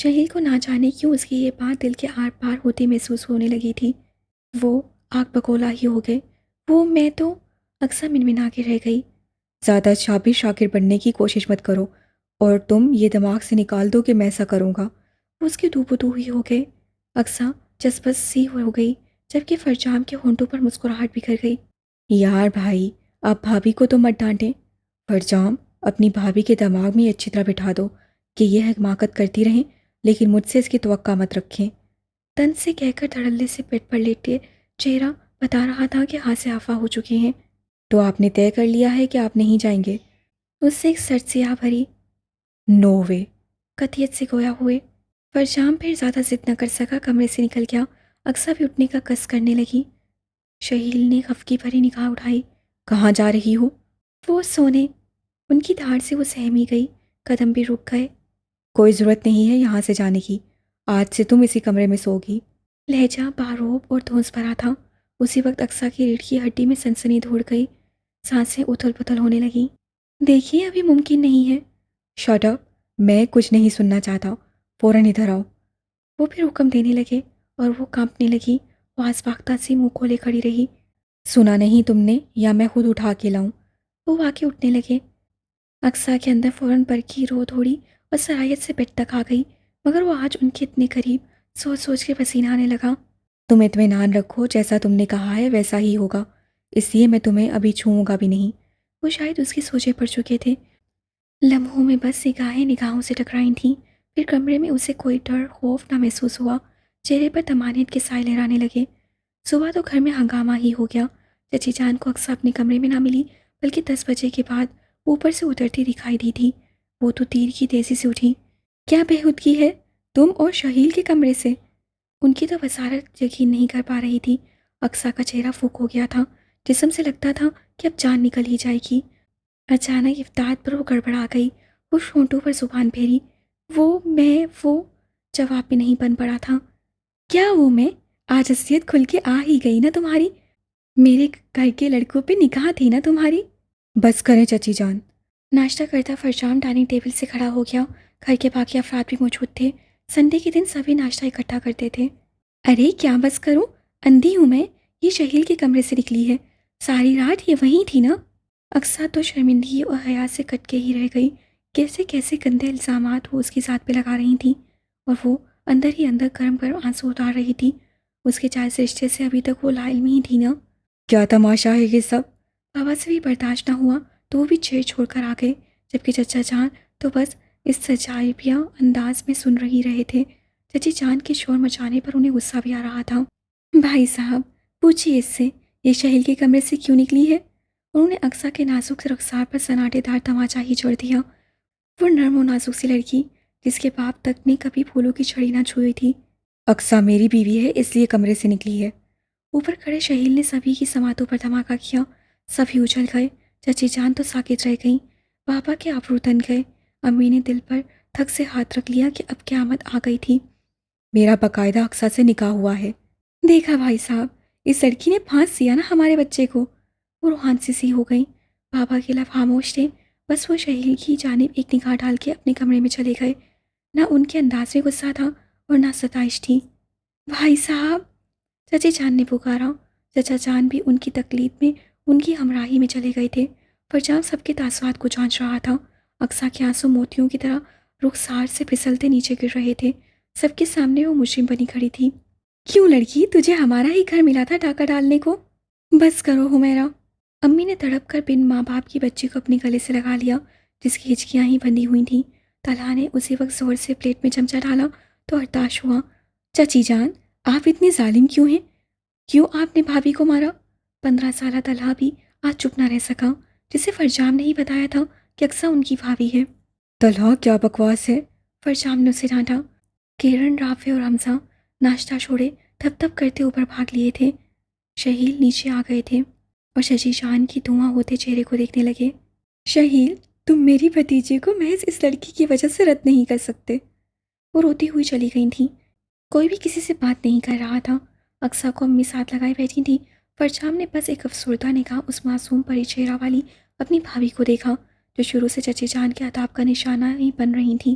شہیل کو نہ جانے کیوں اس کی یہ بات دل کے آر پار ہوتی محسوس ہونے لگی تھی۔ وہ آگ بگولا ہی ہو گئے۔ وہ میں تو اکثر منمنا کے رہ گئی۔ زیادہ شابی شاکر بننے کی کوشش مت کرو اور تم یہ دماغ سے نکال دو کہ میں ایسا کروں گا۔ وہ اس کے دو بدو ہی ہو گئے۔ اکثر جذبت سی ہو گئی جبکہ فرجام کے ہونٹوں پر مسکراہٹ بکھر گئی۔ یار بھائی، اب بھابھی کو تو مت ڈانٹیں۔ فرجام، اپنی بھابھی کے دماغ میں اچھی طرح بٹھا دو کہ یہ حماقت کرتی رہیں لیکن مجھ سے اس کی توقع مت رکھیں۔ تن سے کہہ کر دھڑلے سے پیٹ پر لیٹے چہرہ بتا رہا تھا کہ ہاتھ سے آفا ہو چکے ہیں۔ تو آپ نے طے کر لیا ہے کہ آپ نہیں جائیں گے؟ اس سے ایک سرد سیاہ بھری نو وے، قطعیت سے گویا ہوئے۔ فرجام پھر زیادہ ضد نہ کر سکا، کمرے سے نکل گیا۔ اکثر بھی اٹھنے کا قصد کرنے لگی۔ شہیل نے خفگی بھری نگاہ اٹھائی۔ کہاں جا رہی ہوں؟ وہ سونے۔ ان کی دھاڑ سے وہ سہمی گئی، قدم بھی رک گئے۔ کوئی ضرورت نہیں ہے یہاں سے جانے کی، آج سے تم اسی کمرے میں سوگی۔ لہجہ باروب اور دھونس بھرا تھا۔ اسی وقت اقصیٰ کی ریڑھ کی ہڈی میں سنسنی دوڑ گئی، سانسیں اتھل پتھل ہونے لگیں۔ دیکھیے ابھی ممکن نہیں ہے۔ شٹ اپ، میں کچھ نہیں سننا چاہتا، فوراً ادھر آؤ۔ وہ پھر حکم دینے لگے اور وہ کانپنے لگی، آواز باختہ سی منہ کھولے کھڑی رہی۔ سنا نہیں تم نے یا میں خود اٹھا کے لاؤں؟ وہ واقعی اٹھنے لگے۔ اقصیٰ کے اندر فوراً برقی رو دوڑی اور سرایت سے بیڈ تک آ گئی، مگر وہ آج ان کے اتنے قریب سوچ سوچ کے پسینہ آنے لگا۔ تم اطمینان رکھو، جیسا تم نے کہا ہے ویسا ہی ہوگا، اس لیے میں تمہیں ابھی چھوؤں گا بھی نہیں۔ وہ شاید اس کی سوچیں پڑ چکے تھے۔ لمحوں میں بس نگاہیں نگاہوں سے ٹکرائی تھیں، پھر کمرے میں اسے کوئی ڈر خوف نہ محسوس ہوا۔ چہرے پر طمانینت کے سائے لہرانے لگے۔ صبح تو گھر میں ہنگامہ ہی ہو گیا۔ چچی جان کو اقصیٰ اپنے کمرے میں نہ ملی، بلکہ 10 بجے کے بعد اوپر سے اترتی دکھائی دی تھی۔ وہ تو تیر کی تیزی سے اٹھی۔ کیا بےہودگی ہے؟ تم اور شہیل کے کمرے سے؟ ان کی تو بصارت یقین نہیں کر پا رہی تھی۔ اقصیٰ کا چہرہ پھک ہو گیا تھا، جسم سے لگتا تھا کہ اب جان نکل ہی جائے گی۔ اچانک افتاد پر وہ گڑبڑا گئی۔ وہ ہونٹوں پر زبان پھیری۔ وہ جواب میں نہیں بن پڑا تھا۔ کیا وہ میں؟ آج حیثیت کھل کے آ ہی گئی نا تمہاری؟ میرے گھر کے لڑکوں پہ نگاہ تھی نا تمہاری؟ بس کریں چچی جان۔ ناشتہ کرتا فرجام ڈائننگ ٹیبل سے کھڑا ہو گیا۔ گھر کے باقی افراد بھی موجود تھے۔ سنڈے کے دن سبھی ناشتہ اکٹھا کرتے تھے۔ ارے کیا بس کروں، اندھی ہوں میں، یہ شہیل کے کمرے سے نکلی ہے، ساری رات یہ وہیں تھی نا؟ اقصیٰ تو شرمندگی اور حیا سے کٹ کے ہی رہ گئی۔ کیسے کیسے گندے الزامات وہ اس کی ذات پہ لگا رہی تھیں، اور وہ اندر ہی اندر گرم گرم آنسو اتار رہی تھی۔ اس کے جائز رشتے سے ابھی تک وہ لا علم ہی تھی نا۔ کیا تماشا ہے یہ سب؟ بابا سے بھی برداشت نہ ہوا تو وہ بھی چھیڑ چھوڑ کر آ گئے، جبکہ چچا جان تو بس اس سجائیبیا انداز میں سن رہی رہے تھے۔ چچی جان کے شور مچانے پر انہیں غصہ بھی آ رہا تھا۔ بھائی صاحب پوچھیے اس سے، یہ شہیل کے کمرے سے کیوں نکلی ہے؟ انہوں نے اقصیٰ کے نازک رخسار پر سناٹے دار تماچا ہی چھوڑ دیا۔ وہ نرم و نازک سی لڑکی جس کے باپ تک نے کبھی پھولوں کی چھڑی نہ چھوئی تھی۔ اقصیٰ میری بیوی ہے، اس لیے کمرے سے نکلی ہے۔ اوپر کھڑے شہیل نے سبھی کی سماعتوں پر دھماکہ کیا۔ سبھی اچھل گئے۔ چچی جان تو ساکت رہ گئیں۔ بابا کے ابرو تن گئے۔ امی نے دل پر تھک سے ہاتھ رکھ لیا کہ اب قیامت آ گئی تھی۔ میرا باقاعدہ اقصیٰ سے نکاح ہوا ہے۔ دیکھا بھائی صاحب، اس لڑکی نے پھانس دیا نا ہمارے بچے کو۔ وہ روحان سی ہو گئیں۔ بابا کے لب خاموش تھے، بس وہ شہیل کی جانب ایک نگاہ ڈال کے اپنے کمرے میں چلے گئے۔ نہ ان کے انداز میں غصہ تھا اور نہ ستائش تھی۔ بھائی صاحب، چچی جان نے پکارا۔ چچا جان بھی ان کی تقلید میں ان کی ہمراہی میں چلے گئے تھے۔ فرجام سب کے تاثرات کو جانچ رہا تھا۔ اقصیٰ کے آنسو موتیوں کی طرح رخسار سے پھسلتے نیچے گر رہے تھے۔ سب کے سامنے وہ مجرم بنی کھڑی تھی۔ کیوں لڑکی، تجھے ہمارا ہی گھر ملا تھا ڈاکہ ڈالنے کو؟ بس کرو حمیرہ۔ امی نے تڑپ کر بن ماں باپ کی بچی کو اپنے گلے سے لگا لیا جس کی ہچکیاں ہی بندھی ہوئی تھیں۔ طلحہ نے اسی وقت زور سے پلیٹ میں چمچہ ڈالا تو ارتاش ہوا۔ چچی جان، آپ اتنے ظالم کیوں ہیں؟ کیوں آپ نے بھابھی کو مارا؟ 15 سالہ طلحہ بھی آج چپ نہ رہ سکا، جسے فرجام نے ہی بتایا تھا کہ اقصیٰ ان کی بھابھی ہے۔ طلحہ کیا بکواس ہے؟ فرجام نے اسے ڈانٹا۔ کرن، رافع اور حمزہ ناشتہ چھوڑے تھپ تھپ کرتے اوپر بھاگ لیے تھے۔ شہیل نیچے آ گئے تھے اور چچی جان کی دھواں ہوتے چہرے کو دیکھنے لگے۔ شہیل، تم میری بھتیجے کو محض اس لڑکی کی وجہ سے رد نہیں کر سکتے۔ وہ روتی ہوئی چلی گئی تھیں۔ کوئی بھی کسی سے بات نہیں کر رہا تھا۔ اقصیٰ کو امی ساتھ لگائے بیٹھی تھی۔ فرجام نے بس ایک افسردہ نگاہ اس معصوم پری چہرہ والی اپنی بھابھی کو دیکھا جو شروع سے چچی جان کے عذاب کا نشانہ ہی بن رہی تھیں۔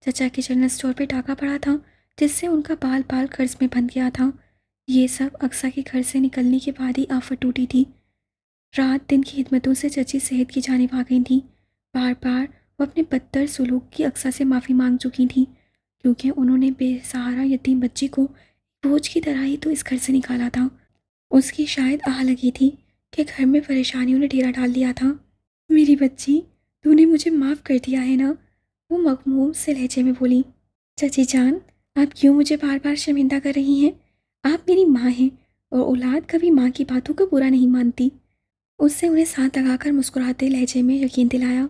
چچا کے جنرل اسٹور پہ ڈاکہ پڑا تھا جس سے ان کا بال بال قرض میں بند گیا تھا۔ یہ سب اقصیٰ کے گھر سے نکلنے کے بعد ہی آفت ٹوٹی تھی۔ رات دن کی خدمتوں سے چچی صحت کی جانب آ گئی تھیں۔ بار بار وہ اپنے بدتر سلوک کی اقصیٰ سے معافی مانگ چکی تھیں، کیونکہ انہوں نے بے سہارا یتیم بچی کو بوجھ کی طرح ہی تو اس گھر سے نکالا تھا۔ اس کی شاید آہ لگی تھی کہ گھر میں پریشانیوں نے ڈیرا ڈال دیا تھا۔ میری بچی، تو نے مجھے معاف کر دیا ہے نا؟ وہ مغموم سے لہجے میں بولی۔ چچی جان، آپ کیوں مجھے بار بار شرمندہ کر رہی ہیں؟ آپ میری ماں ہیں اور اولاد کبھی ماں کی باتوں کو برا نہیں مانتی۔ اس سے انہیں ساتھ لگا کر مسکراتے لہجے میں یقین دلایا۔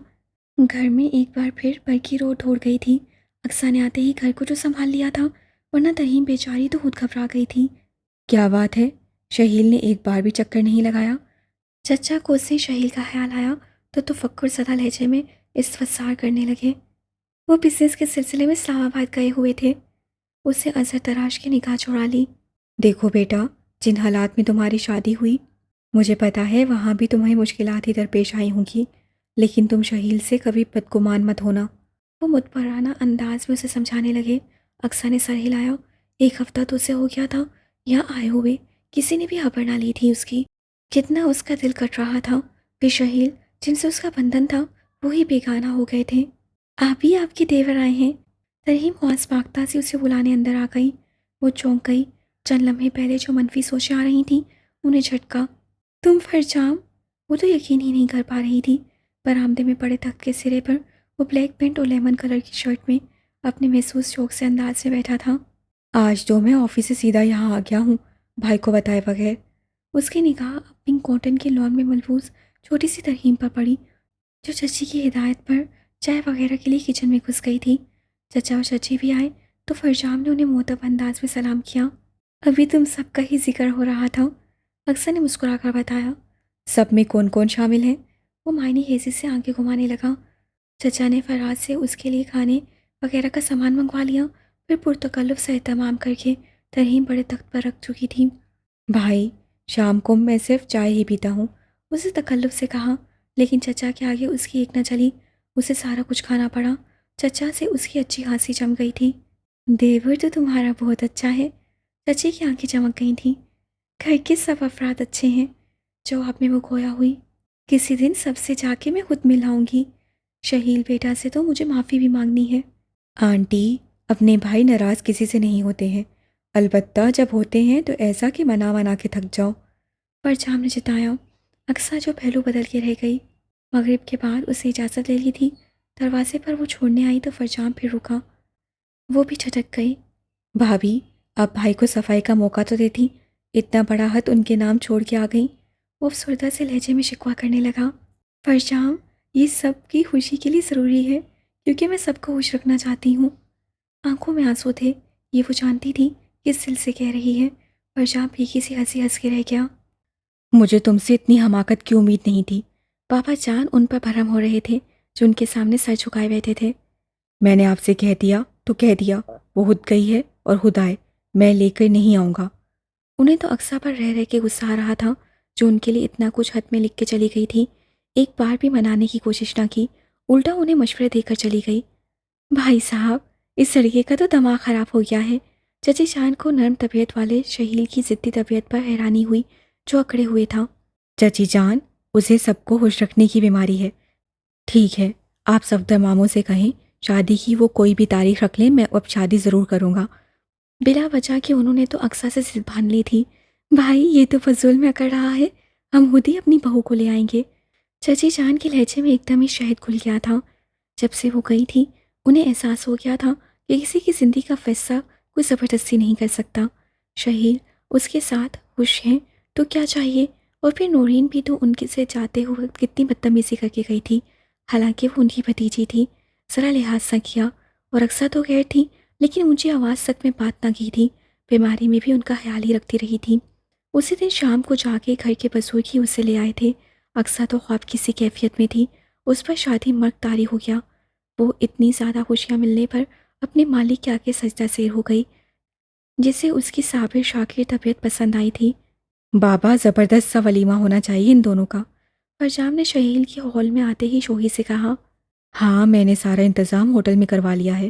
گھر میں ایک بار پھر برقی رو دوڑ گئی تھی۔ اقصیٰ نے آتے ہی گھر کو جو سنبھال لیا تھا، ورنہ ترہیم بیچاری تو خود گھبرا گئی تھی۔ کیا بات ہے؟ شہیل نے ایک بار بھی چکر نہیں لگایا؟ چچا کو اس سے شہیل کا خیال آیا تو تفکر زدہ لہجے میں استفسار کرنے لگے۔ وہ بزنس کے سلسلے میں اسلام آباد گئے ہوئے تھے۔ اسے اظہر تراش کے نگاہ چڑھا لی۔ دیکھو بیٹا، جن حالات میں تمہاری شادی ہوئی، مجھے پتا ہے وہاں بھی تمہیں مشکلات ہی درپیش آئی ہوں گی، لیکن تم شہیل سے کبھی بدگمان مت ہونا۔ وہ متبرانہ انداز میں اسے سمجھانے لگے۔ اقصیٰ نے سر ہلایا۔ ایک ہفتہ تو اسے ہو گیا تھا یہاں آئے ہوئے، کسی نے بھی خبر نہ لی تھی اس کی۔ کتنا اس کا دل کٹ رہا تھا کہ شہیل جن سے اس کا بندھن تھا وہی بیگانہ ہو گئے تھے۔ آپ ہی آپ کے دیور آئے ہیں۔ ترہیم خواص باختہ سے اسے بلانے اندر آ گئی۔ وہ چونک گئی۔ چند لمحے پہلے جو منفی سوچیں آ رہی تھیں انہیں جھٹکا۔ تم فرجام؟ وہ تو یقین ہی نہیں کر پا رہی تھی۔ برآمدے میں پڑے تخت کے سرے پر وہ بلیک پینٹ اور لیمن کلر کی شرٹ میں اپنے محسوس شوق سے انداز سے بیٹھا تھا۔ آج تو میں آفس سے سیدھا یہاں آ گیا ہوں، بھائی کو بتائے بغیر۔ اس کی نگاہ پنک کاٹن کے لان میں ملبوس چھوٹی سی ترہیم پر پڑی، جو چچی کی ہدایت پر چائے وغیرہ کے لیے کچن میں گھس گئی تھی۔ چچا اور چچی بھی آئے تو فرجام نے انہیں معتب انداز میں سلام کیا۔ ابھی تم سب کا ہی ذکر ہو رہا تھا، اقصیٰ نے مسکرا کر بتایا۔ سب میں کون کون شامل ہیں؟ وہ معنی ہیزی سے آنکھیں گھمانے لگا۔ چچا نے فراز سے اس کے لیے کھانے وغیرہ کا سامان منگوا لیا، پھر پرتکلف سے اہتمام کر کے ترہیم بڑے تخت پر رکھ چکی تھی۔ بھائی، شام کو میں صرف چائے ہی پیتا ہوں۔ اسے تکلف سے کہا، لیکن چچا کے آگے اس کی ایک نہ چلی۔ اسے سارا کچھ کھانا پڑا۔ چچا سے اس کی اچھی خاصی جم گئی تھی۔ دیور تو تمہارا بہت اچھا ہے۔ چچی کی آنکھیں چمک گئی تھیں۔ گھر کے سب افراد اچھے ہیں۔ جواب میں وہ کھویا ہوئی۔ کسی دن سب سے جا کے میں خود مل آؤں گی۔ شہیل بیٹا سے تو مجھے معافی بھی مانگنی ہے۔ آنٹی، اپنے بھائی ناراض کسی سے نہیں ہوتے ہیں، البتہ جب ہوتے ہیں تو ایسا کہ منا کے تھک جاؤ۔ فرجام نے جتایا۔ اقصیٰ جو پہلو بدل کے رہ گئی۔ مغرب کے بعد اسے اجازت لے لی تھی۔ دروازے پر وہ چھوڑنے آئی تو فرجام پھر رکا۔ وہ بھی چھٹک گئی۔ بھابھی، اب بھائی کو صفائی کا موقع تو دیتی، اتنا بڑا حد ان کے نام چھوڑ کے آ گئی۔ وہ افسردہ سے لہجے میں شکوہ کرنے لگا۔ فرجام، یہ سب کی خوشی کے لیے ضروری ہے، کیونکہ میں سب کو خوش رکھنا چاہتی ہوں۔ آنکھوں میں آنسو تھے۔ یہ وہ جانتی تھی کس دل سے کہہ رہی ہے۔ فرجام پھیکی سی ہنسی ہنس کے رہ گیا۔ مجھے تم سے اتنی حماقت کی امید نہیں تھی۔ پاپا جان ان پر بھرم ہو رہے تھے جو ان کے سامنے سر جھکائے بیٹھے تھے۔ میں نے آپ سے کہہ دیا تو کہہ دیا، وہ خود گئی ہے اور خود آئے، میں لے کر نہیں آؤں گا۔ انہیں تو اقصیٰ پر رہ رہ کے غصہ آ رہا تھا، جو ان کے لیے اتنا کچھ خط میں لکھ کے چلی گئی تھی۔ ایک بار بھی منانے کی کوشش نہ کی، الٹا انہیں مشورے دے کر چلی گئی۔ بھائی صاحب، اس لڑکے کا تو دماغ خراب ہو گیا ہے۔ چچی جان کو نرم طبیعت والے شہیل کی ضدی طبیعت پر حیرانی ہوئی جو اکڑے ہوئے تھا۔ چچی جان، اسے سب کو خوش رکھنے کی بیماری ہے۔ ٹھیک ہے، آپ صفدر ماموں سے کہیں شادی کی وہ کوئی بھی تاریخ رکھ لیں، میں اب شادی ضرور کروں گا۔ بلا وجہ کہ انہوں نے تو اقصیٰ سے ضد باندھ لی تھی۔ بھائی، یہ تو فضول میں اکڑ رہا ہے، ہم خود ہی اپنی بہو کو لے آئیں گے۔ چچی جان کے لہجے میں ایک دم ہی شہد کھل گیا تھا۔ جب سے وہ گئی تھی انہیں احساس ہو گیا تھا کہ کسی کی زندگی کا فیصلہ کوئی زبردستی نہیں کر سکتا۔ شہیل اس کے ساتھ خوش ہیں تو کیا چاہیے، اور پھر نورین بھی تو ان سے جاتے ہوئے کتنی بدتمیزی کر کے گئی تھی، حالانکہ وہ ان کی بھتیجی تھی۔ ذرا لحاظ نہ کیا، اور اقصیٰ تو غیر تھی لیکن اونچی آواز تک میں بات نہ کی تھی، بیماری میں بھی ان کا خیال ہی رکھتی رہی تھی۔ اسی دن شام کو جا کے گھر کے بزرگ ہی اسے لے آئے تھے۔ اقصیٰ تو خواب کی سی کیفیت میں تھی، اس پر شادی مرگ طاری ہو گیا۔ وہ اتنی زیادہ خوشیاں ملنے پر اپنے مالک کے آگے سجدہ سیر ہو گئی، جسے اس کی صابر شاکر طبیعت پسند آئی تھی۔ بابا، زبردست سا ولیمہ ہونا چاہیے ان دونوں کا۔ فرجام نے شہیل کے ہال میں آتے ہی شوہی سے کہا۔ ہاں، میں نے سارا انتظام ہوٹل میں کروا لیا ہے۔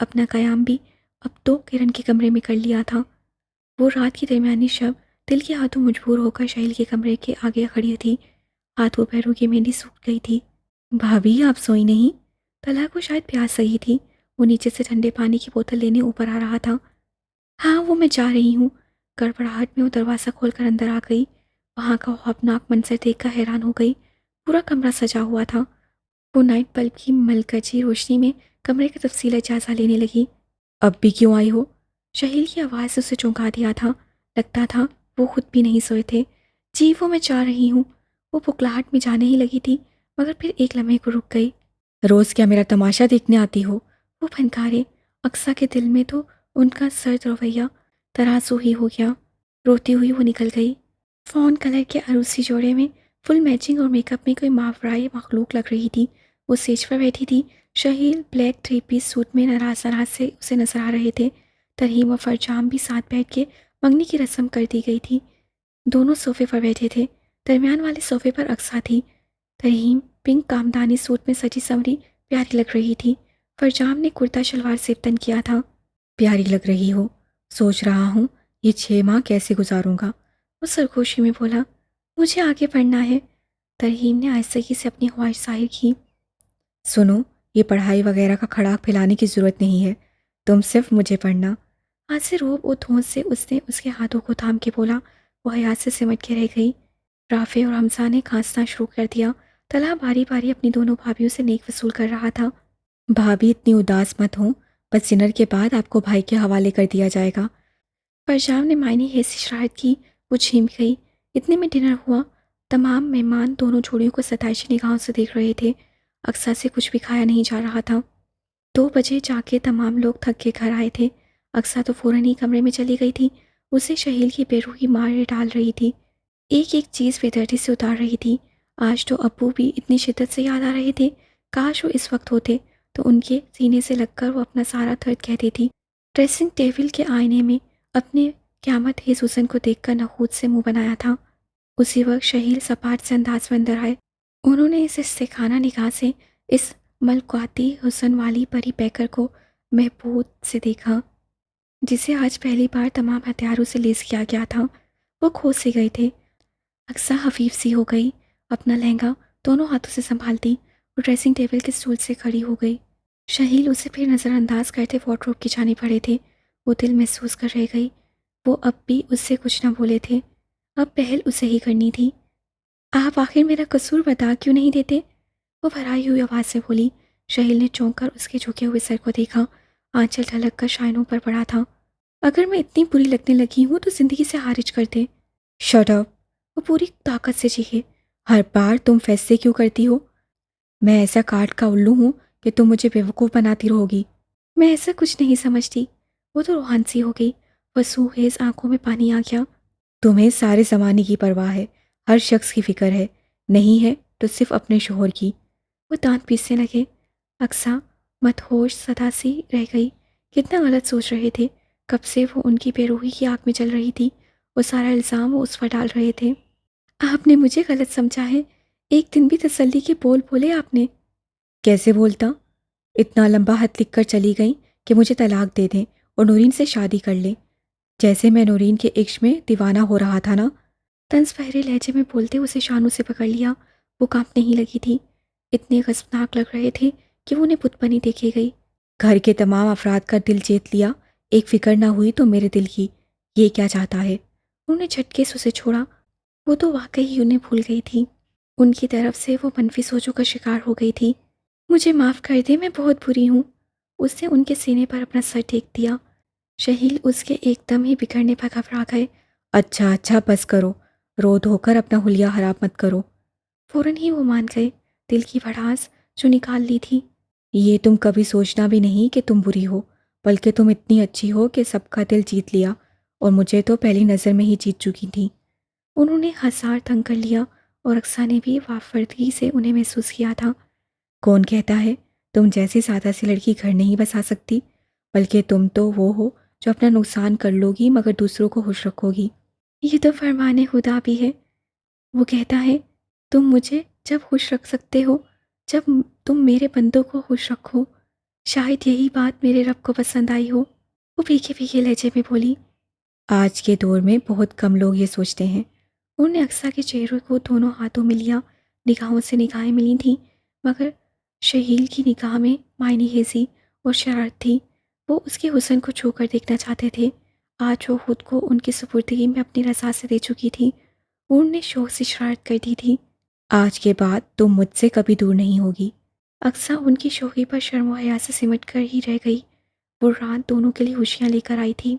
اپنا قیام بھی اب تو کرن کے کمرے میں کر لیا تھا۔ وہ رات کی درمیانی شب دل کے ہاتھوں مجبور ہو کر شہیل کے کمرے کے آگے کھڑی تھی۔ ہاتھوں پیروں کی مہندی سوکھ گئی تھی۔ بھابھی آپ سوئی نہیں؟ طلحہ کو شاید پیاس لگی تھی۔ وہ نیچے سے ٹھنڈے پانی کی بوتل لینے اوپر آ رہا تھا۔ ہاں وہ میں جا رہی ہوں۔ گڑبڑاہٹ میں وہ دروازہ کھول کر اندر آ گئی۔ وہاں کا خوفناک منظر دیکھ کر حیران ہو گئی۔ پورا کمرہ سجا ہوا تھا۔ وہ نائٹ بلب کی ملکجی روشنی میں کمرے کا تفصیلی جائزہ لینے لگی۔ اب بھی کیوں آئی ہو؟ شہیل کی آواز سے اسے چونکا دیا تھا۔ لگتا تھا وہ خود بھی نہیں سوئے تھے۔ جی وہ میں جا رہی ہوں۔ وہ پکلاہٹ میں جانے ہی لگی تھی مگر پھر ایک لمحے کو رک گئی۔ روز کیا میرا تماشا دیکھنے آتی ہو؟ وہ پھنکارے۔ اقصیٰ کے دل میں تو ان کا سرد رویہ ترازو ہی ہو گیا۔ روتی ہوئی وہ نکل گئی۔ فون کلر کے عروسی جوڑے میں فل میچنگ اور میک اپ میں کوئی ماورائی مخلوق لگ رہی تھی۔ وہ اسٹیج پر بیٹھی تھی۔ شہیل بلیک 3 پیس سوٹ میں ناراض ناراض سے اسے نظر آ رہے تھے۔ ترہیم اور فرجام بھی ساتھ بیٹھ کے منگنی کی رسم کر دی گئی تھی۔ دونوں صوفے پر بیٹھے تھے۔ درمیان والے صوفے پر اقصیٰ تھی۔ ترہیم پنک کامدانی سوٹ میں سجی سنوری پیاری لگ رہی تھی۔ فرجام نے کرتا شلوار سیبتن کیا تھا۔ پیاری لگ رہی ہو۔ سوچ رہا ہوں یہ 6 ماہ کیسے گزاروں گا۔ وہ سرگوشی میں بولا۔ مجھے آگے پڑھنا ہے۔ ترہیم نے آہستگی سے اپنی خواہش ظاہر کی۔ سنو یہ پڑھائی وغیرہ کا کھڑا پھیلانے کی ضرورت نہیں ہے، تم صرف مجھے پڑھنا۔ ہاتھ سے روب اور دھونس سے اس نے اس کے ہاتھوں کو تھام کے بولا۔ وہ حیات سے سمٹ کے رہ گئی۔ رافع اور حمزہ نے کھانسنا شروع کر دیا۔ طلحہ باری باری اپنی دونوں بھابھیوں سے نیک وصول کر رہا تھا۔ بھابھی اتنی اداس مت ہوں، بس ڈنر کے بعد آپ کو بھائی کے حوالے کر دیا جائے گا۔ فرجام نے معنی حیثی شرارت کی۔ وہ چھینک گئی۔ اتنے میں ڈنر ہوا۔ تمام مہمان دونوں جوڑیوں کو ستائشی نگاہوں سے دیکھ رہے تھے۔ اقصیٰ سے کچھ بھی کھایا نہیں جا رہا تھا۔ 2 بجے جا کے تمام لوگ تھک کے گھر آئے تھے۔ اقصیٰ تو فوراً ہی کمرے میں چلی گئی تھی۔ اسے شہیل کی بے روحی مارے ڈال رہی تھی۔ ایک ایک چیز بے دردی سے اتار رہی تھی۔ آج تو ابو بھی اتنی شدت سے یاد آ رہے تھے۔ کاش وہ اس وقت ہوتے تو ان کے سینے سے لگ کر وہ اپنا سارا درد کہتی تھی۔ ڈریسنگ ٹیبل کے آئینے میں اپنے قیامت خیز حسن کو دیکھ کر نخوت سے منہ بنایا تھا۔ اسی وقت شہیل سپاٹ سے انداز میں اندر آئے۔ انہوں نے اس استحقانہ نگاہ سے اس ملکاتی حسن والی پری پیکر کو محبوب سے دیکھا جسے آج پہلی بار تمام ہتھیاروں سے لیس کیا گیا تھا۔ وہ کھو سے گئے تھے۔ اقصیٰ خفیف سی ہو گئی۔ اپنا لہنگا دونوں ہاتھوں سے سنبھالتی اور ڈریسنگ ٹیبل کے سٹول سے کھڑی ہو گئی۔ شہیل اسے پھر نظر انداز کرتے وارڈروب کی جانب پڑے تھے۔ وہ دل محسوس کر رہ گئی۔ وہ اب بھی اس سے کچھ نہ بولے تھے۔ اب پہل اسے ہی کرنی تھی۔ آپ آخر میرا قصور بتا کیوں نہیں دیتے؟ وہ بھرائی ہوئی آواز سے بولی۔ شہیل نے چونک کر اس کے جھکے ہوئے سر کو دیکھا۔ آنچل ڈھلک کر شائنوں پر پڑا تھا۔ اگر میں اتنی بری لگنے لگی ہوں تو زندگی سے خارج کر دے۔ Shut up! وہ پوری طاقت سے چیخے۔ ہر بار تم فیصلے کیوں کرتی ہو؟ میں ایسا کاٹ کا الو ہوں کہ تم مجھے بیوقوف بناتی رہو گی۔ میں ایسا کچھ نہیں سمجھتی۔ وہ تو روحان سی ہو گئی۔ وسوع خیز آنکھوں میں پانی آ گیا۔ تمہیں سارے زمانے کی پرواہ ہے، ہر شخص کی فکر ہے، نہیں ہے تو صرف اپنے شوہر کی۔ وہ دانت پیسنے لگے۔ اقصیٰ مدہوش صدا سی رہ گئی۔ کتنا غلط سوچ رہے تھے۔ کب سے وہ ان کی بے روحی کی آگ میں جل رہی تھی۔ وہ سارا الزام وہ اس پر ڈال رہے تھے۔ آپ نے مجھے غلط سمجھا ہے۔ ایک دن بھی تسلی کے بول بولے آپ نے؟ کیسے بولتا؟ اتنا لمبا خط لکھ کر چلی گئی کہ مجھے طلاق دے دیں اور نورین سے شادی کر لیں، جیسے میں نورین کے عشق میں دیوانہ ہو رہا تھا نا۔ طنز بھرے لہجے میں بولتے اسے شانوں سے پکڑ لیا۔ وہ کانپنے ہی لگی تھی۔ اتنے غضبناک لگ رہے تھے کہ وہ انہیں بت بنی دیکھے گئی۔ گھر کے تمام افراد کا دل جیت لیا، ایک فکر نہ ہوئی تو میرے دل کی۔ یہ کیا چاہتا ہے؟ انہوں نے جھٹکے سے اسے چھوڑا۔ وہ تو واقعی ہی انہیں بھول گئی تھی۔ ان کی طرف سے وہ منفی سوچوں کا شکار ہو گئی تھی۔ مجھے معاف کر دے، میں بہت بری ہوں۔ اس نے ان کے سینے پر اپنا سر ٹیک دیا۔ شہیل اس کے ایک دم ہی بکھرنے پر گھبرا گئے۔ اچھا اچھا بس کرو، رو دھو کر اپنا حلیہ خراب مت کرو۔ فوراً ہی وہ مان گئے۔ دل کی بھڑاس جو نکال لی تھی۔ یہ تم کبھی سوچنا بھی نہیں کہ تم بری ہو، بلکہ تم اتنی اچھی ہو کہ سب کا دل جیت لیا، اور مجھے تو پہلی نظر میں ہی جیت چکی تھی۔ انہوں نے ہزار تنگ کر لیا اور اقصیٰ نے بھی وافردگی سے انہیں محسوس کیا تھا۔ کون کہتا ہے تم جیسی سادہ سی لڑکی گھر نہیں بسا سکتی؟ بلکہ تم تو وہ ہو جو اپنا نقصان کر لو گی مگر دوسروں کو خوش رکھو گی۔ یہ تو فرمان خدا بھی ہے۔ وہ کہتا ہے تم مجھے جب خوش رکھ سکتے ہو جب تم میرے بندوں کو خوش رکھو۔ شاید یہی بات میرے رب کو پسند آئی ہو، وہ پھیکے پھیکے لہجے میں بولی۔ آج کے دور میں بہت کم لوگ یہ سوچتے ہیں۔ انہوں نے اقصیٰ کے چہرے کو دونوں ہاتھوں میں لیا، نگاہوں سے نگاہیں ملی تھیں، مگر شہیل کی نگاہ میں معنی خیزی اور شرارت تھی۔ وہ اس کے حسن کو چھو کر دیکھنا چاہتے تھے۔ آج وہ خود کو ان کی سپردگی میں اپنی رضا سے دے چکی تھی۔ انہوں نے شوق سے شرارت کر دی تھی۔ آج کے بعد تم مجھ سے کبھی دور نہیں ہوگی۔ اقصیٰ ان کی شوخی پر شرم و حیا سے سمٹ کر ہی رہ گئی۔ وہ رات دونوں کے لیے خوشیاں لے کر آئی تھی۔